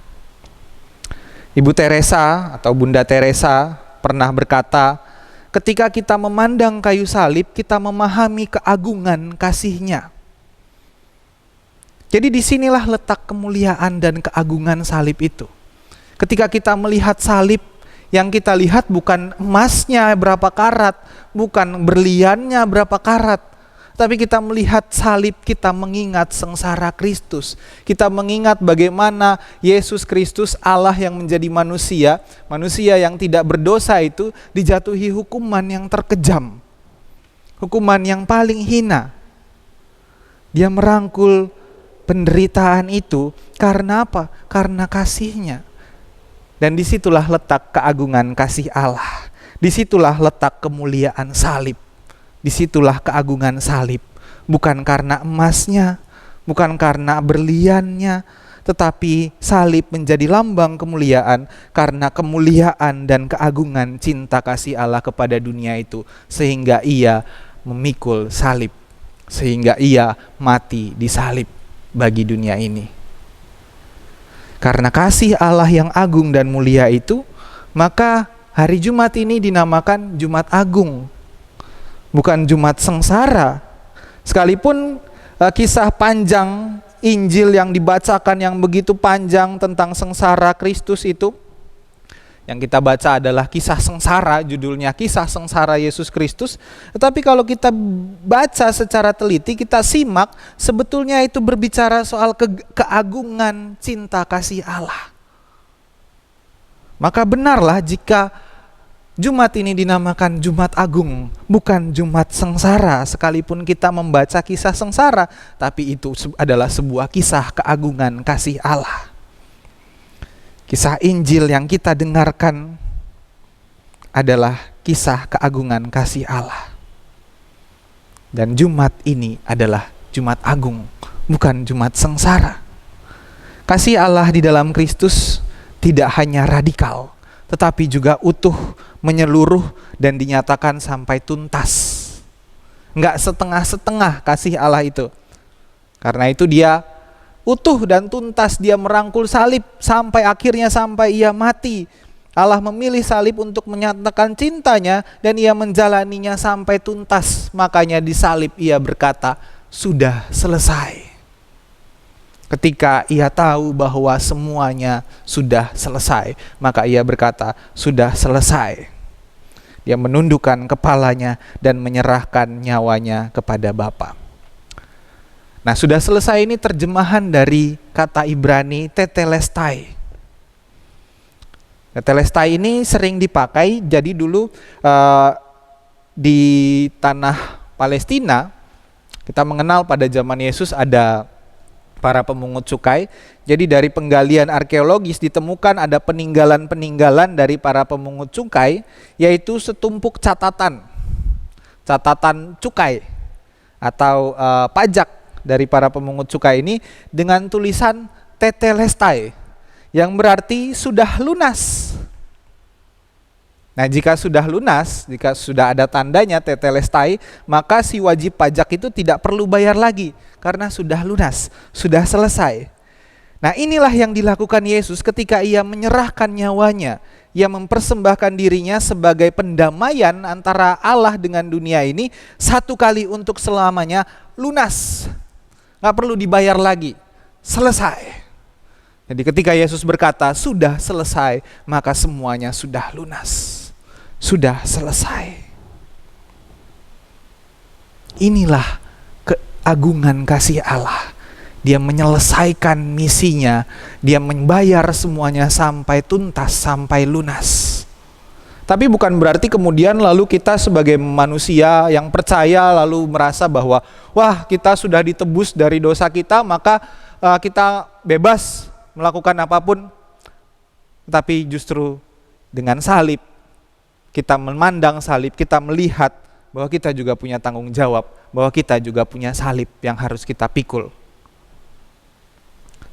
Ibu Teresa atau Bunda Teresa pernah berkata, ketika kita memandang kayu salib, kita memahami keagungan kasih-Nya. Jadi disinilah letak kemuliaan dan keagungan salib itu. Ketika kita melihat salib, yang kita lihat bukan emasnya berapa karat, bukan berliannya berapa karat, tapi kita melihat salib, kita mengingat sengsara Kristus. Kita mengingat bagaimana Yesus Kristus, Allah yang menjadi manusia, manusia yang tidak berdosa itu dijatuhi hukuman yang terkejam, hukuman yang paling hina. Dia merangkul penderitaan itu karena apa? Karena kasih-Nya. Dan disitulah letak keagungan kasih Allah. Disitulah letak kemuliaan salib. Disitulah keagungan salib. Bukan karena emasnya, bukan karena berliannya, tetapi salib menjadi lambang kemuliaan karena kemuliaan dan keagungan cinta kasih Allah kepada dunia itu, sehingga ia memikul salib, sehingga ia mati di salib bagi dunia ini. Karena kasih Allah yang agung dan mulia itu, maka hari Jumat ini dinamakan Jumat Agung, bukan Jumat sengsara. Sekalipun kisah panjang Injil yang dibacakan yang begitu panjang tentang sengsara Kristus itu, yang kita baca adalah kisah sengsara, judulnya kisah sengsara Yesus Kristus. Tetapi kalau kita baca secara teliti, kita simak, sebetulnya itu berbicara soal keagungan cinta kasih Allah. Maka benarlah jika Jumat ini dinamakan Jumat Agung, bukan Jumat sengsara. Sekalipun kita membaca kisah sengsara, tapi itu adalah sebuah kisah keagungan kasih Allah. Kisah Injil yang kita dengarkan adalah kisah keagungan kasih Allah. Dan Jumat ini adalah Jumat Agung, bukan Jumat sengsara. Kasih Allah di dalam Kristus tidak hanya radikal, tetapi juga utuh, menyeluruh, dan dinyatakan sampai tuntas. Enggak setengah-setengah kasih Allah itu. Karena itu dia utuh dan tuntas, dia merangkul salib sampai akhirnya, sampai ia mati. Allah memilih salib untuk menyatakan cintanya dan ia menjalaninya sampai tuntas. Makanya di salib ia berkata, sudah selesai. Ketika ia tahu bahwa semuanya sudah selesai, maka ia berkata, sudah selesai. Dia menundukkan kepalanya dan menyerahkan nyawanya kepada Bapa. Nah, sudah selesai ini terjemahan dari kata Ibrani tetelestai. Tetelestai ini sering dipakai, jadi dulu di tanah Palestina, kita mengenal pada zaman Yesus ada para pemungut cukai. Jadi dari penggalian arkeologis ditemukan ada peninggalan-peninggalan dari para pemungut cukai, yaitu setumpuk catatan cukai atau pajak dari para pemungut cukai ini dengan tulisan tetelestai, yang berarti sudah lunas. Nah, jika sudah lunas, jika sudah ada tandanya tetelestai, maka si wajib pajak itu tidak perlu bayar lagi karena sudah lunas, sudah selesai. Nah, inilah yang dilakukan Yesus ketika ia menyerahkan nyawanya. Ia mempersembahkan dirinya sebagai pendamaian antara Allah dengan dunia ini, satu kali untuk selamanya, lunas. Gak perlu dibayar lagi, selesai. Jadi ketika Yesus berkata sudah selesai, maka semuanya sudah lunas, sudah selesai. Inilah keagungan kasih Allah. Dia menyelesaikan misinya, dia membayar semuanya sampai tuntas, sampai lunas. Tapi bukan berarti kemudian lalu kita sebagai manusia yang percaya lalu merasa bahwa wah, kita sudah ditebus dari dosa kita, maka kita bebas melakukan apapun. Tapi justru dengan salib, kita memandang salib, kita melihat bahwa kita juga punya tanggung jawab, bahwa kita juga punya salib yang harus kita pikul.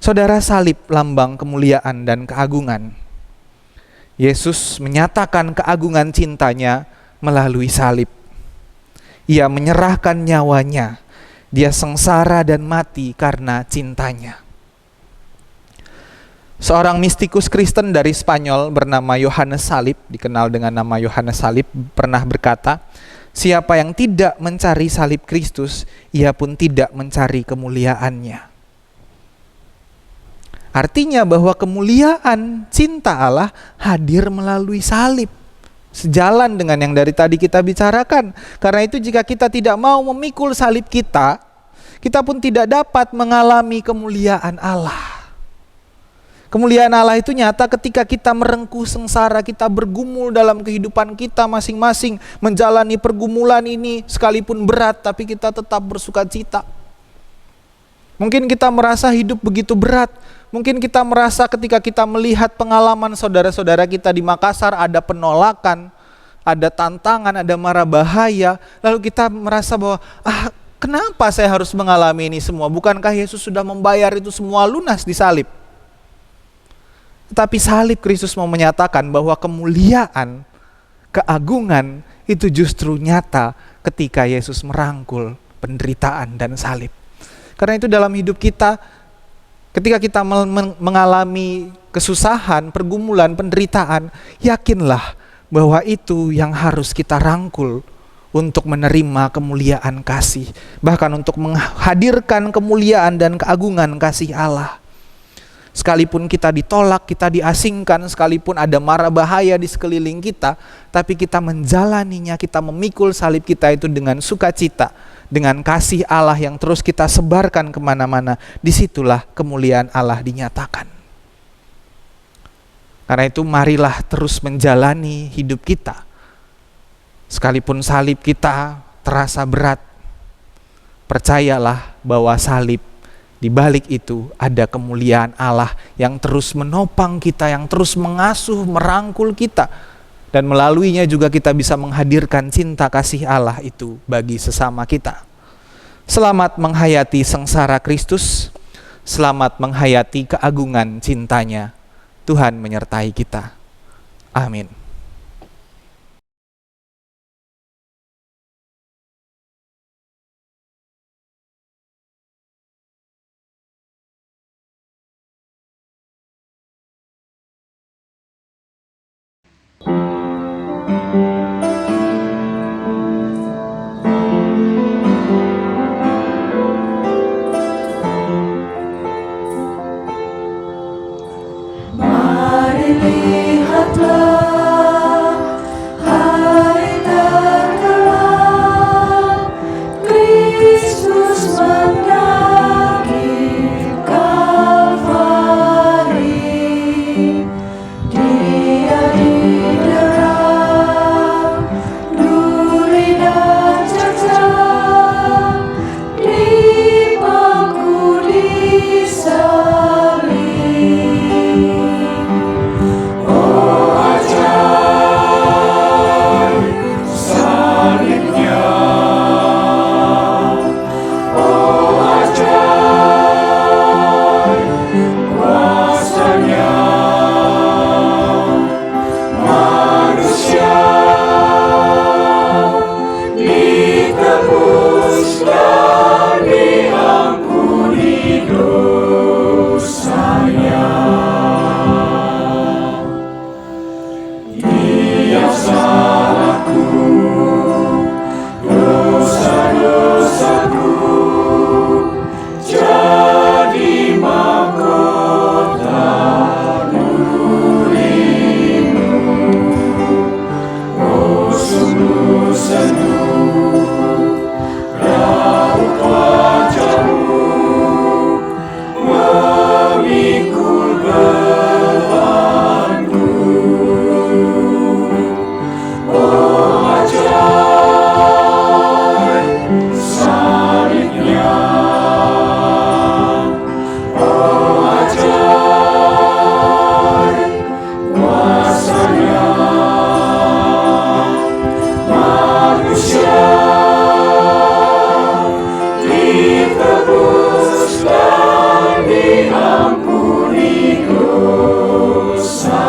Saudara, salib lambang kemuliaan dan keagungan. Yesus menyatakan keagungan cintanya melalui salib. Ia menyerahkan nyawanya. Dia sengsara dan mati karena cintanya. Seorang mistikus Kristen dari Spanyol bernama Yohanes Salib, dikenal dengan nama Yohanes Salib, pernah berkata, siapa yang tidak mencari salib Kristus, ia pun tidak mencari kemuliaannya. Artinya bahwa kemuliaan cinta Allah hadir melalui salib. Sejalan dengan yang dari tadi kita bicarakan. Karena itu jika kita tidak mau memikul salib kita, kita pun tidak dapat mengalami kemuliaan Allah. Kemuliaan Allah itu nyata ketika kita merengkuh sengsara, kita bergumul dalam kehidupan kita masing-masing, menjalani pergumulan ini sekalipun berat, tapi kita tetap bersuka cita. Mungkin kita merasa hidup begitu berat. Mungkin kita merasa ketika kita melihat pengalaman saudara-saudara kita di Makassar ada penolakan, ada tantangan, ada mara bahaya. Lalu kita merasa bahwa, kenapa saya harus mengalami ini semua? Bukankah Yesus sudah membayar itu semua lunas di salib? Tetapi salib Kristus mau menyatakan bahwa kemuliaan, keagungan itu justru nyata ketika Yesus merangkul penderitaan dan salib. Karena itu dalam hidup kita, ketika kita mengalami kesusahan, pergumulan, penderitaan, yakinlah bahwa itu yang harus kita rangkul untuk menerima kemuliaan kasih. Bahkan untuk menghadirkan kemuliaan dan keagungan kasih Allah. Sekalipun kita ditolak, kita diasingkan, sekalipun ada mara bahaya di sekeliling kita, tapi kita menjalaninya, kita memikul salib kita itu dengan sukacita, dengan kasih Allah yang terus kita sebarkan kemana-mana. Disitulah kemuliaan Allah dinyatakan. Karena itu marilah terus menjalani hidup kita. Sekalipun salib kita terasa berat, percayalah bahwa salib, di balik itu ada kemuliaan Allah yang terus menopang kita, yang terus mengasuh, merangkul kita. Dan melaluinya juga kita bisa menghadirkan cinta kasih Allah itu bagi sesama kita. Selamat menghayati sengsara Kristus, selamat menghayati keagungan cintanya. Tuhan menyertai kita. Amin. Mari lihatlah hari tergelap, Kristus menangis Kalvari. Dia didera, duri dan cacat, dipangku di salib. Oh ajaib salibnya, oh ajaib kuasanya. Manusia ditebus dan diampuni dosanya. Tiap salahku, dosa-dosaku jadi mahkota nurimu. Oh sungguh-sungguh raut wajahmu memikul bebanku. Oh ajaib salibnya, oh ajaib kuasanya. Manusia ditebus dan diampuni dosanya.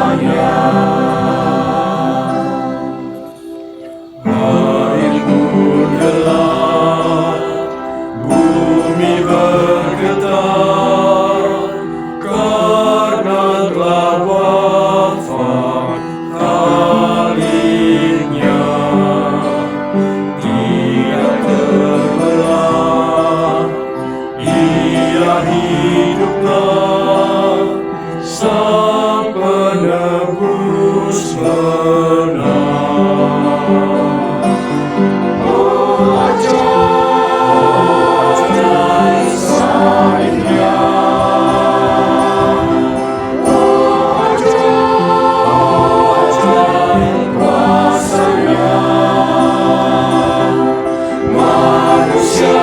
Hari pun gelap, bumi bergetar, karena telah wafat Khalilnya. Dia terbelah, ia hiduplah, sang penebus menang. Oh ajaib salibnya, oh ajaib kuasanya. Manusia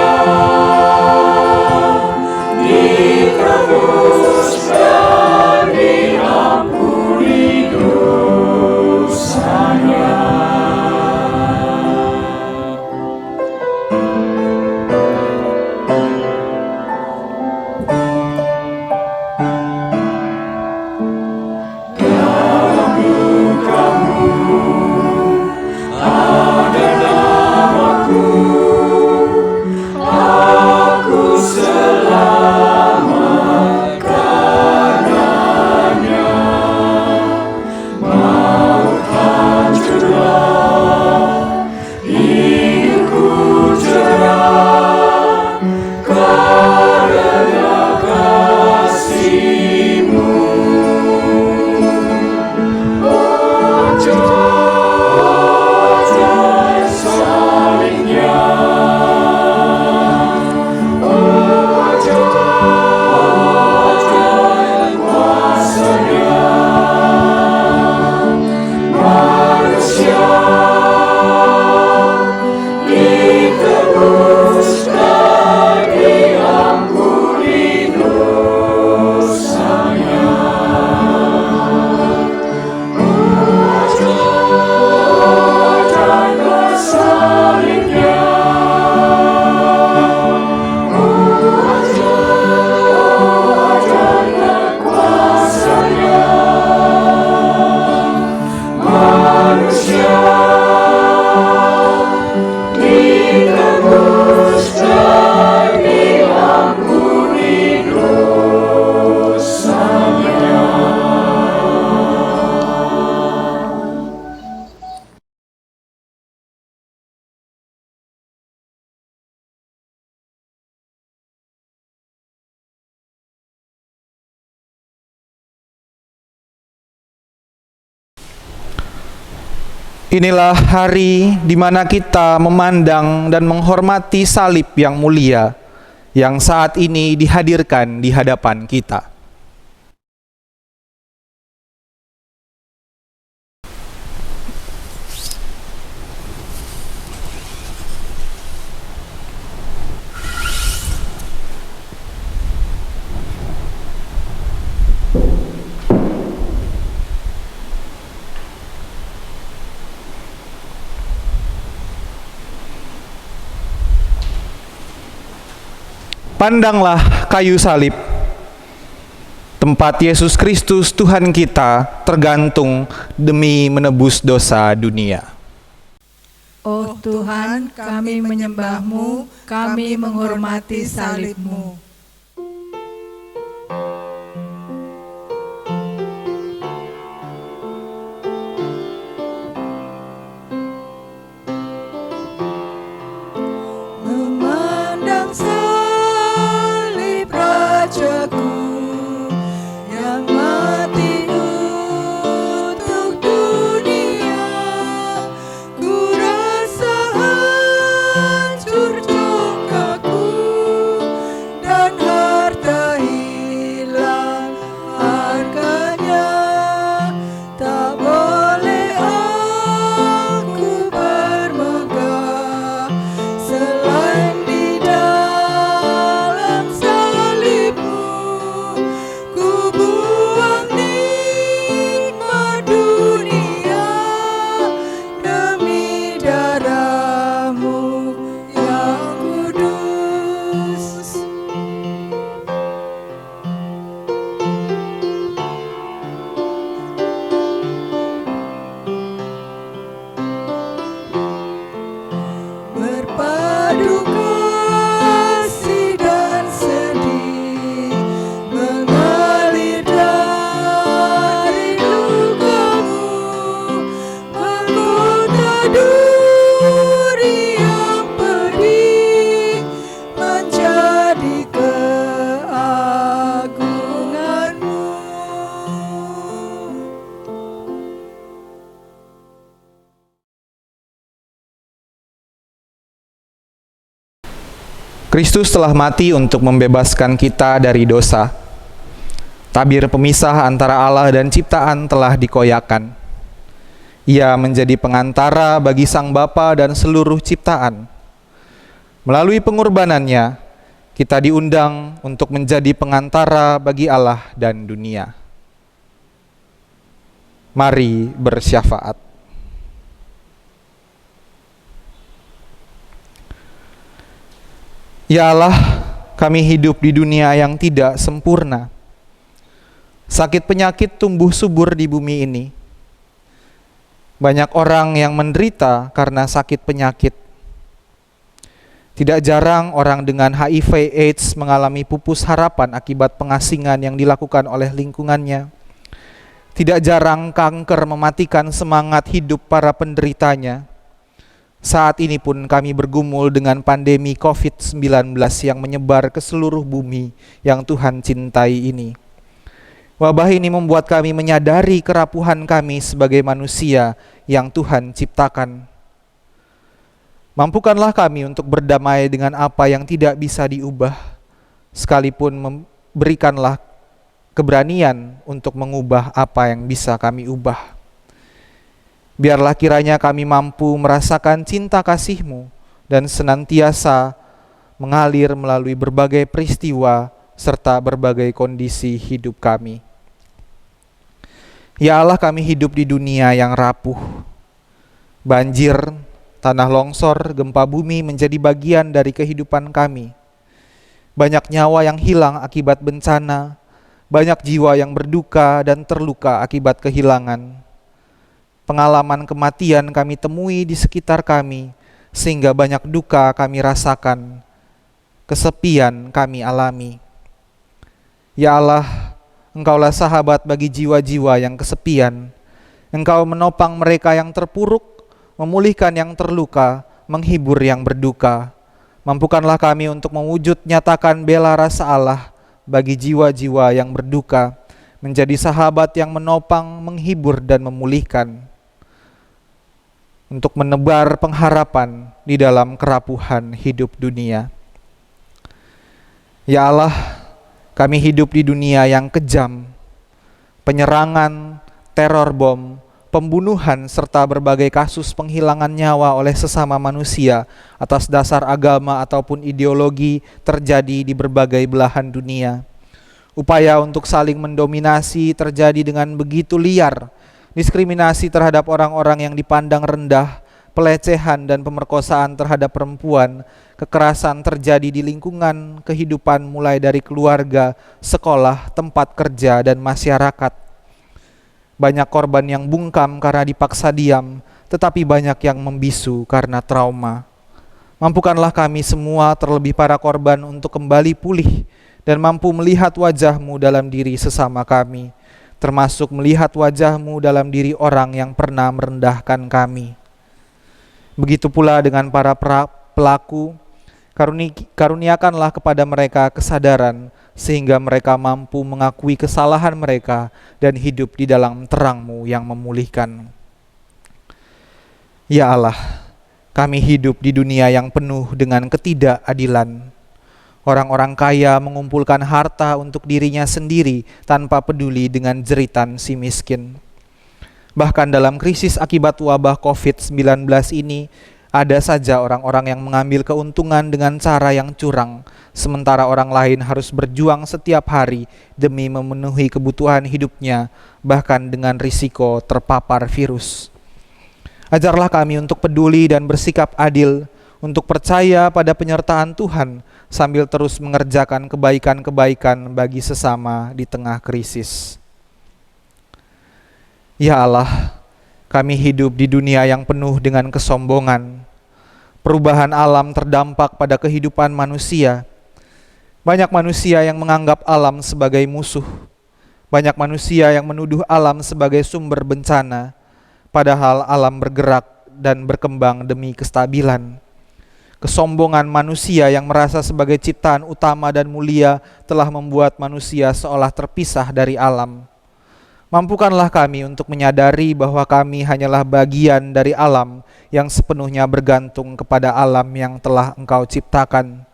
Inilah hari di mana kita memandang dan menghormati salib yang mulia yang saat ini dihadirkan di hadapan kita. Pandanglah kayu salib, tempat Yesus Kristus Tuhan kita tergantung demi menebus dosa dunia. Oh Tuhan, kami menyembah-Mu, kami menghormati salib-Mu. Memandang salib Rajaku yang mati untuk dunia, ku rasa hancur jongkakku dan harta hilang harganya. Tak boleh aku bermegah selain di dalam salib-Mu. Ku buang nikmat dunia demi darah-Mu yang kudus. Berpadu kasih dan sedih mengalir dari luka-Mu, mahkota duri yang pedih menjadi keagungan-Mu. Kristus telah mati untuk membebaskan kita dari dosa. Tabir pemisah antara Allah dan ciptaan telah dikoyakkan. Ia menjadi pengantara bagi Sang Bapa dan seluruh ciptaan. Melalui pengorbanannya, kita diundang untuk menjadi pengantara bagi Allah dan dunia. Mari bersyafaat. Ya Allah, kami hidup di dunia yang tidak sempurna. Sakit penyakit tumbuh subur di bumi ini. Banyak orang yang menderita karena sakit penyakit. Tidak jarang orang dengan HIV/AIDS mengalami pupus harapan akibat pengasingan yang dilakukan oleh lingkungannya. Tidak jarang kanker mematikan semangat hidup para penderitanya. Saat ini pun kami bergumul dengan pandemi COVID-19 yang menyebar ke seluruh bumi yang Tuhan cintai ini. Wabah ini membuat kami menyadari kerapuhan kami sebagai manusia yang Tuhan ciptakan. Mampukanlah kami untuk berdamai dengan apa yang tidak bisa diubah, sekalipun berikanlah keberanian untuk mengubah apa yang bisa kami ubah. Biarlah kiranya kami mampu merasakan cinta kasih-Mu dan senantiasa mengalir melalui berbagai peristiwa serta berbagai kondisi hidup kami. Ya Allah, kami hidup di dunia yang rapuh. Banjir, tanah longsor, gempa bumi menjadi bagian dari kehidupan kami. Banyak nyawa yang hilang akibat bencana, banyak jiwa yang berduka dan terluka akibat kehilangan. Pengalaman kematian kami temui di sekitar kami, sehingga banyak duka kami rasakan, kesepian kami alami. Ya Allah, Engkaulah sahabat bagi jiwa-jiwa yang kesepian. Engkau menopang mereka yang terpuruk, memulihkan yang terluka, menghibur yang berduka. Mampukanlah kami untuk mewujud nyatakan bela rasa Allah bagi jiwa-jiwa yang berduka, menjadi sahabat yang menopang, menghibur, dan memulihkan. untuk menebar pengharapan di dalam kerapuhan hidup dunia. Ya Allah, kami hidup di dunia yang kejam. Penyerangan, teror bom, pembunuhan, serta berbagai kasus penghilangan nyawa oleh sesama manusia atas dasar agama ataupun ideologi terjadi di berbagai belahan dunia. Upaya untuk saling mendominasi terjadi dengan begitu liar. Diskriminasi terhadap orang-orang yang dipandang rendah, pelecehan dan pemerkosaan terhadap perempuan, kekerasan terjadi di lingkungan kehidupan mulai dari keluarga, sekolah, tempat kerja, dan masyarakat. Banyak korban yang bungkam karena dipaksa diam, tetapi banyak yang membisu karena trauma. Mampukanlah kami semua, terlebih para korban, untuk kembali pulih dan mampu melihat wajah-Mu dalam diri sesama kami, termasuk melihat wajah-Mu dalam diri orang yang pernah merendahkan kami. Begitu pula dengan para pelaku, karuniakanlah kepada mereka kesadaran sehingga mereka mampu mengakui kesalahan mereka dan hidup di dalam terang-Mu yang memulihkan. Ya Allah, kami hidup di dunia yang penuh dengan ketidakadilan. Orang-orang kaya mengumpulkan harta untuk dirinya sendiri tanpa peduli dengan jeritan si miskin. Bahkan dalam krisis akibat wabah COVID-19 ini, ada saja orang-orang yang mengambil keuntungan dengan cara yang curang, sementara orang lain harus berjuang setiap hari demi memenuhi kebutuhan hidupnya, bahkan dengan risiko terpapar virus. Ajarlah kami untuk peduli dan bersikap adil, untuk percaya pada penyertaan Tuhan, sambil terus mengerjakan kebaikan-kebaikan bagi sesama di tengah krisis. Ya Allah, kami hidup di dunia yang penuh dengan kesombongan. Perubahan alam terdampak pada kehidupan manusia. Banyak manusia yang menganggap alam sebagai musuh. Banyak manusia yang menuduh alam sebagai sumber bencana, padahal alam bergerak dan berkembang demi kestabilan. Kesombongan manusia yang merasa sebagai ciptaan utama dan mulia telah membuat manusia seolah terpisah dari alam. Mampukanlah kami untuk menyadari bahwa kami hanyalah bagian dari alam yang sepenuhnya bergantung kepada alam yang telah Engkau ciptakan.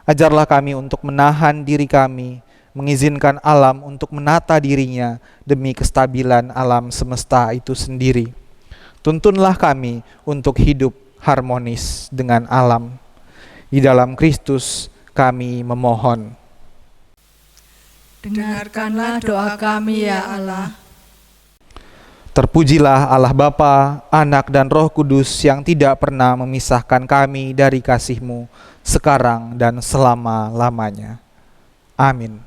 Ajarlah kami untuk menahan diri kami, mengizinkan alam untuk menata dirinya demi kestabilan alam semesta itu sendiri. Tuntunlah kami untuk hidup harmonis dengan alam. Di dalam Kristus kami memohon. Dengarkanlah doa kami ya Allah. Terpujilah Allah Bapa, Anak dan Roh Kudus yang tidak pernah memisahkan kami dari kasih-Mu, sekarang dan selama-lamanya. Amin.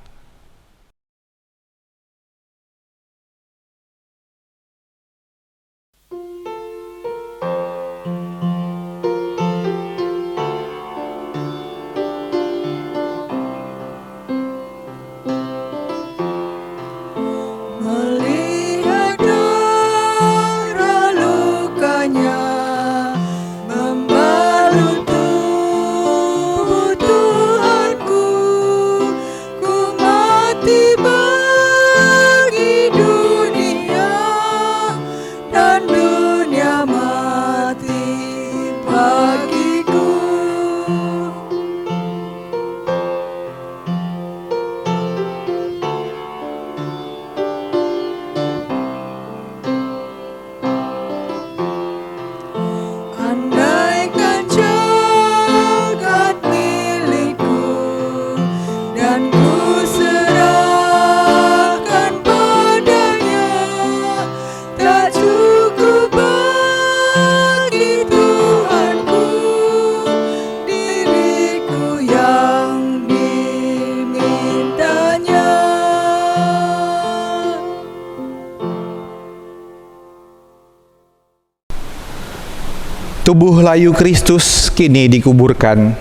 Tubuh layu Kristus kini dikuburkan.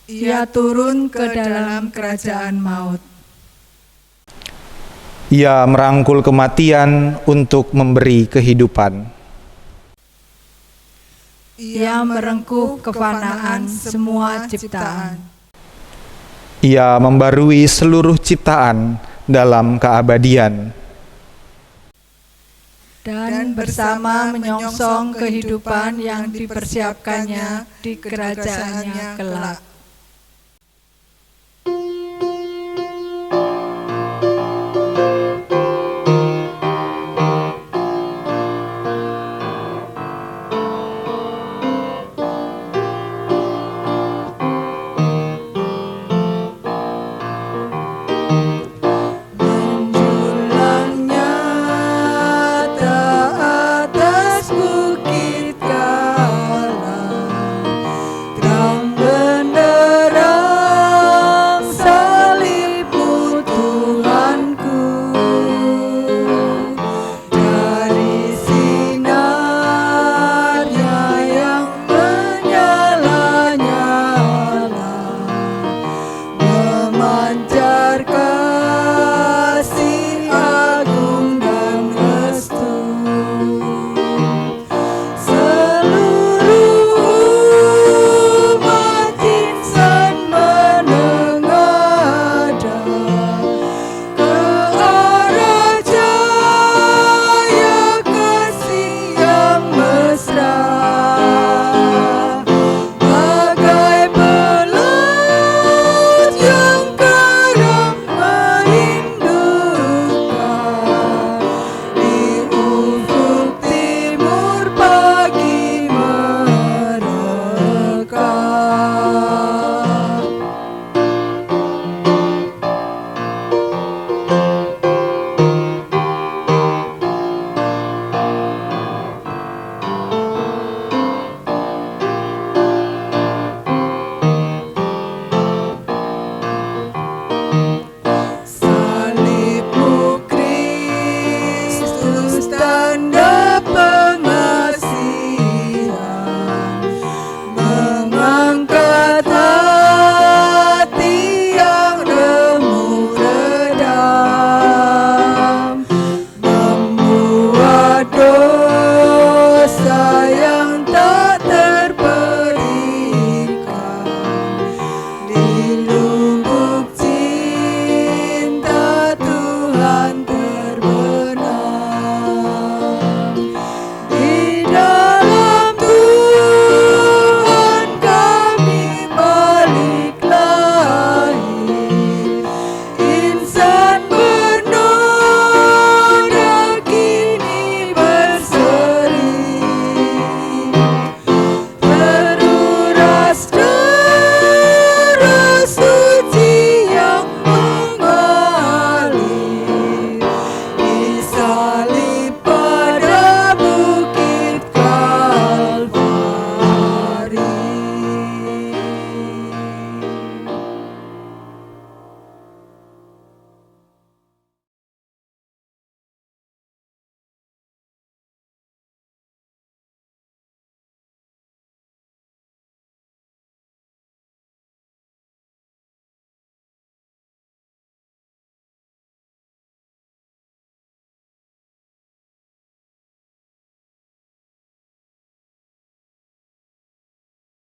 Ia turun ke dalam kerajaan maut. Ia merangkul kematian untuk memberi kehidupan. Ia merengkuh kefanaan semua ciptaan. Ia membarui seluruh ciptaan dalam keabadian. dan bersama menyongsong kehidupan yang dipersiapkannya di kerajaannya kelak. Di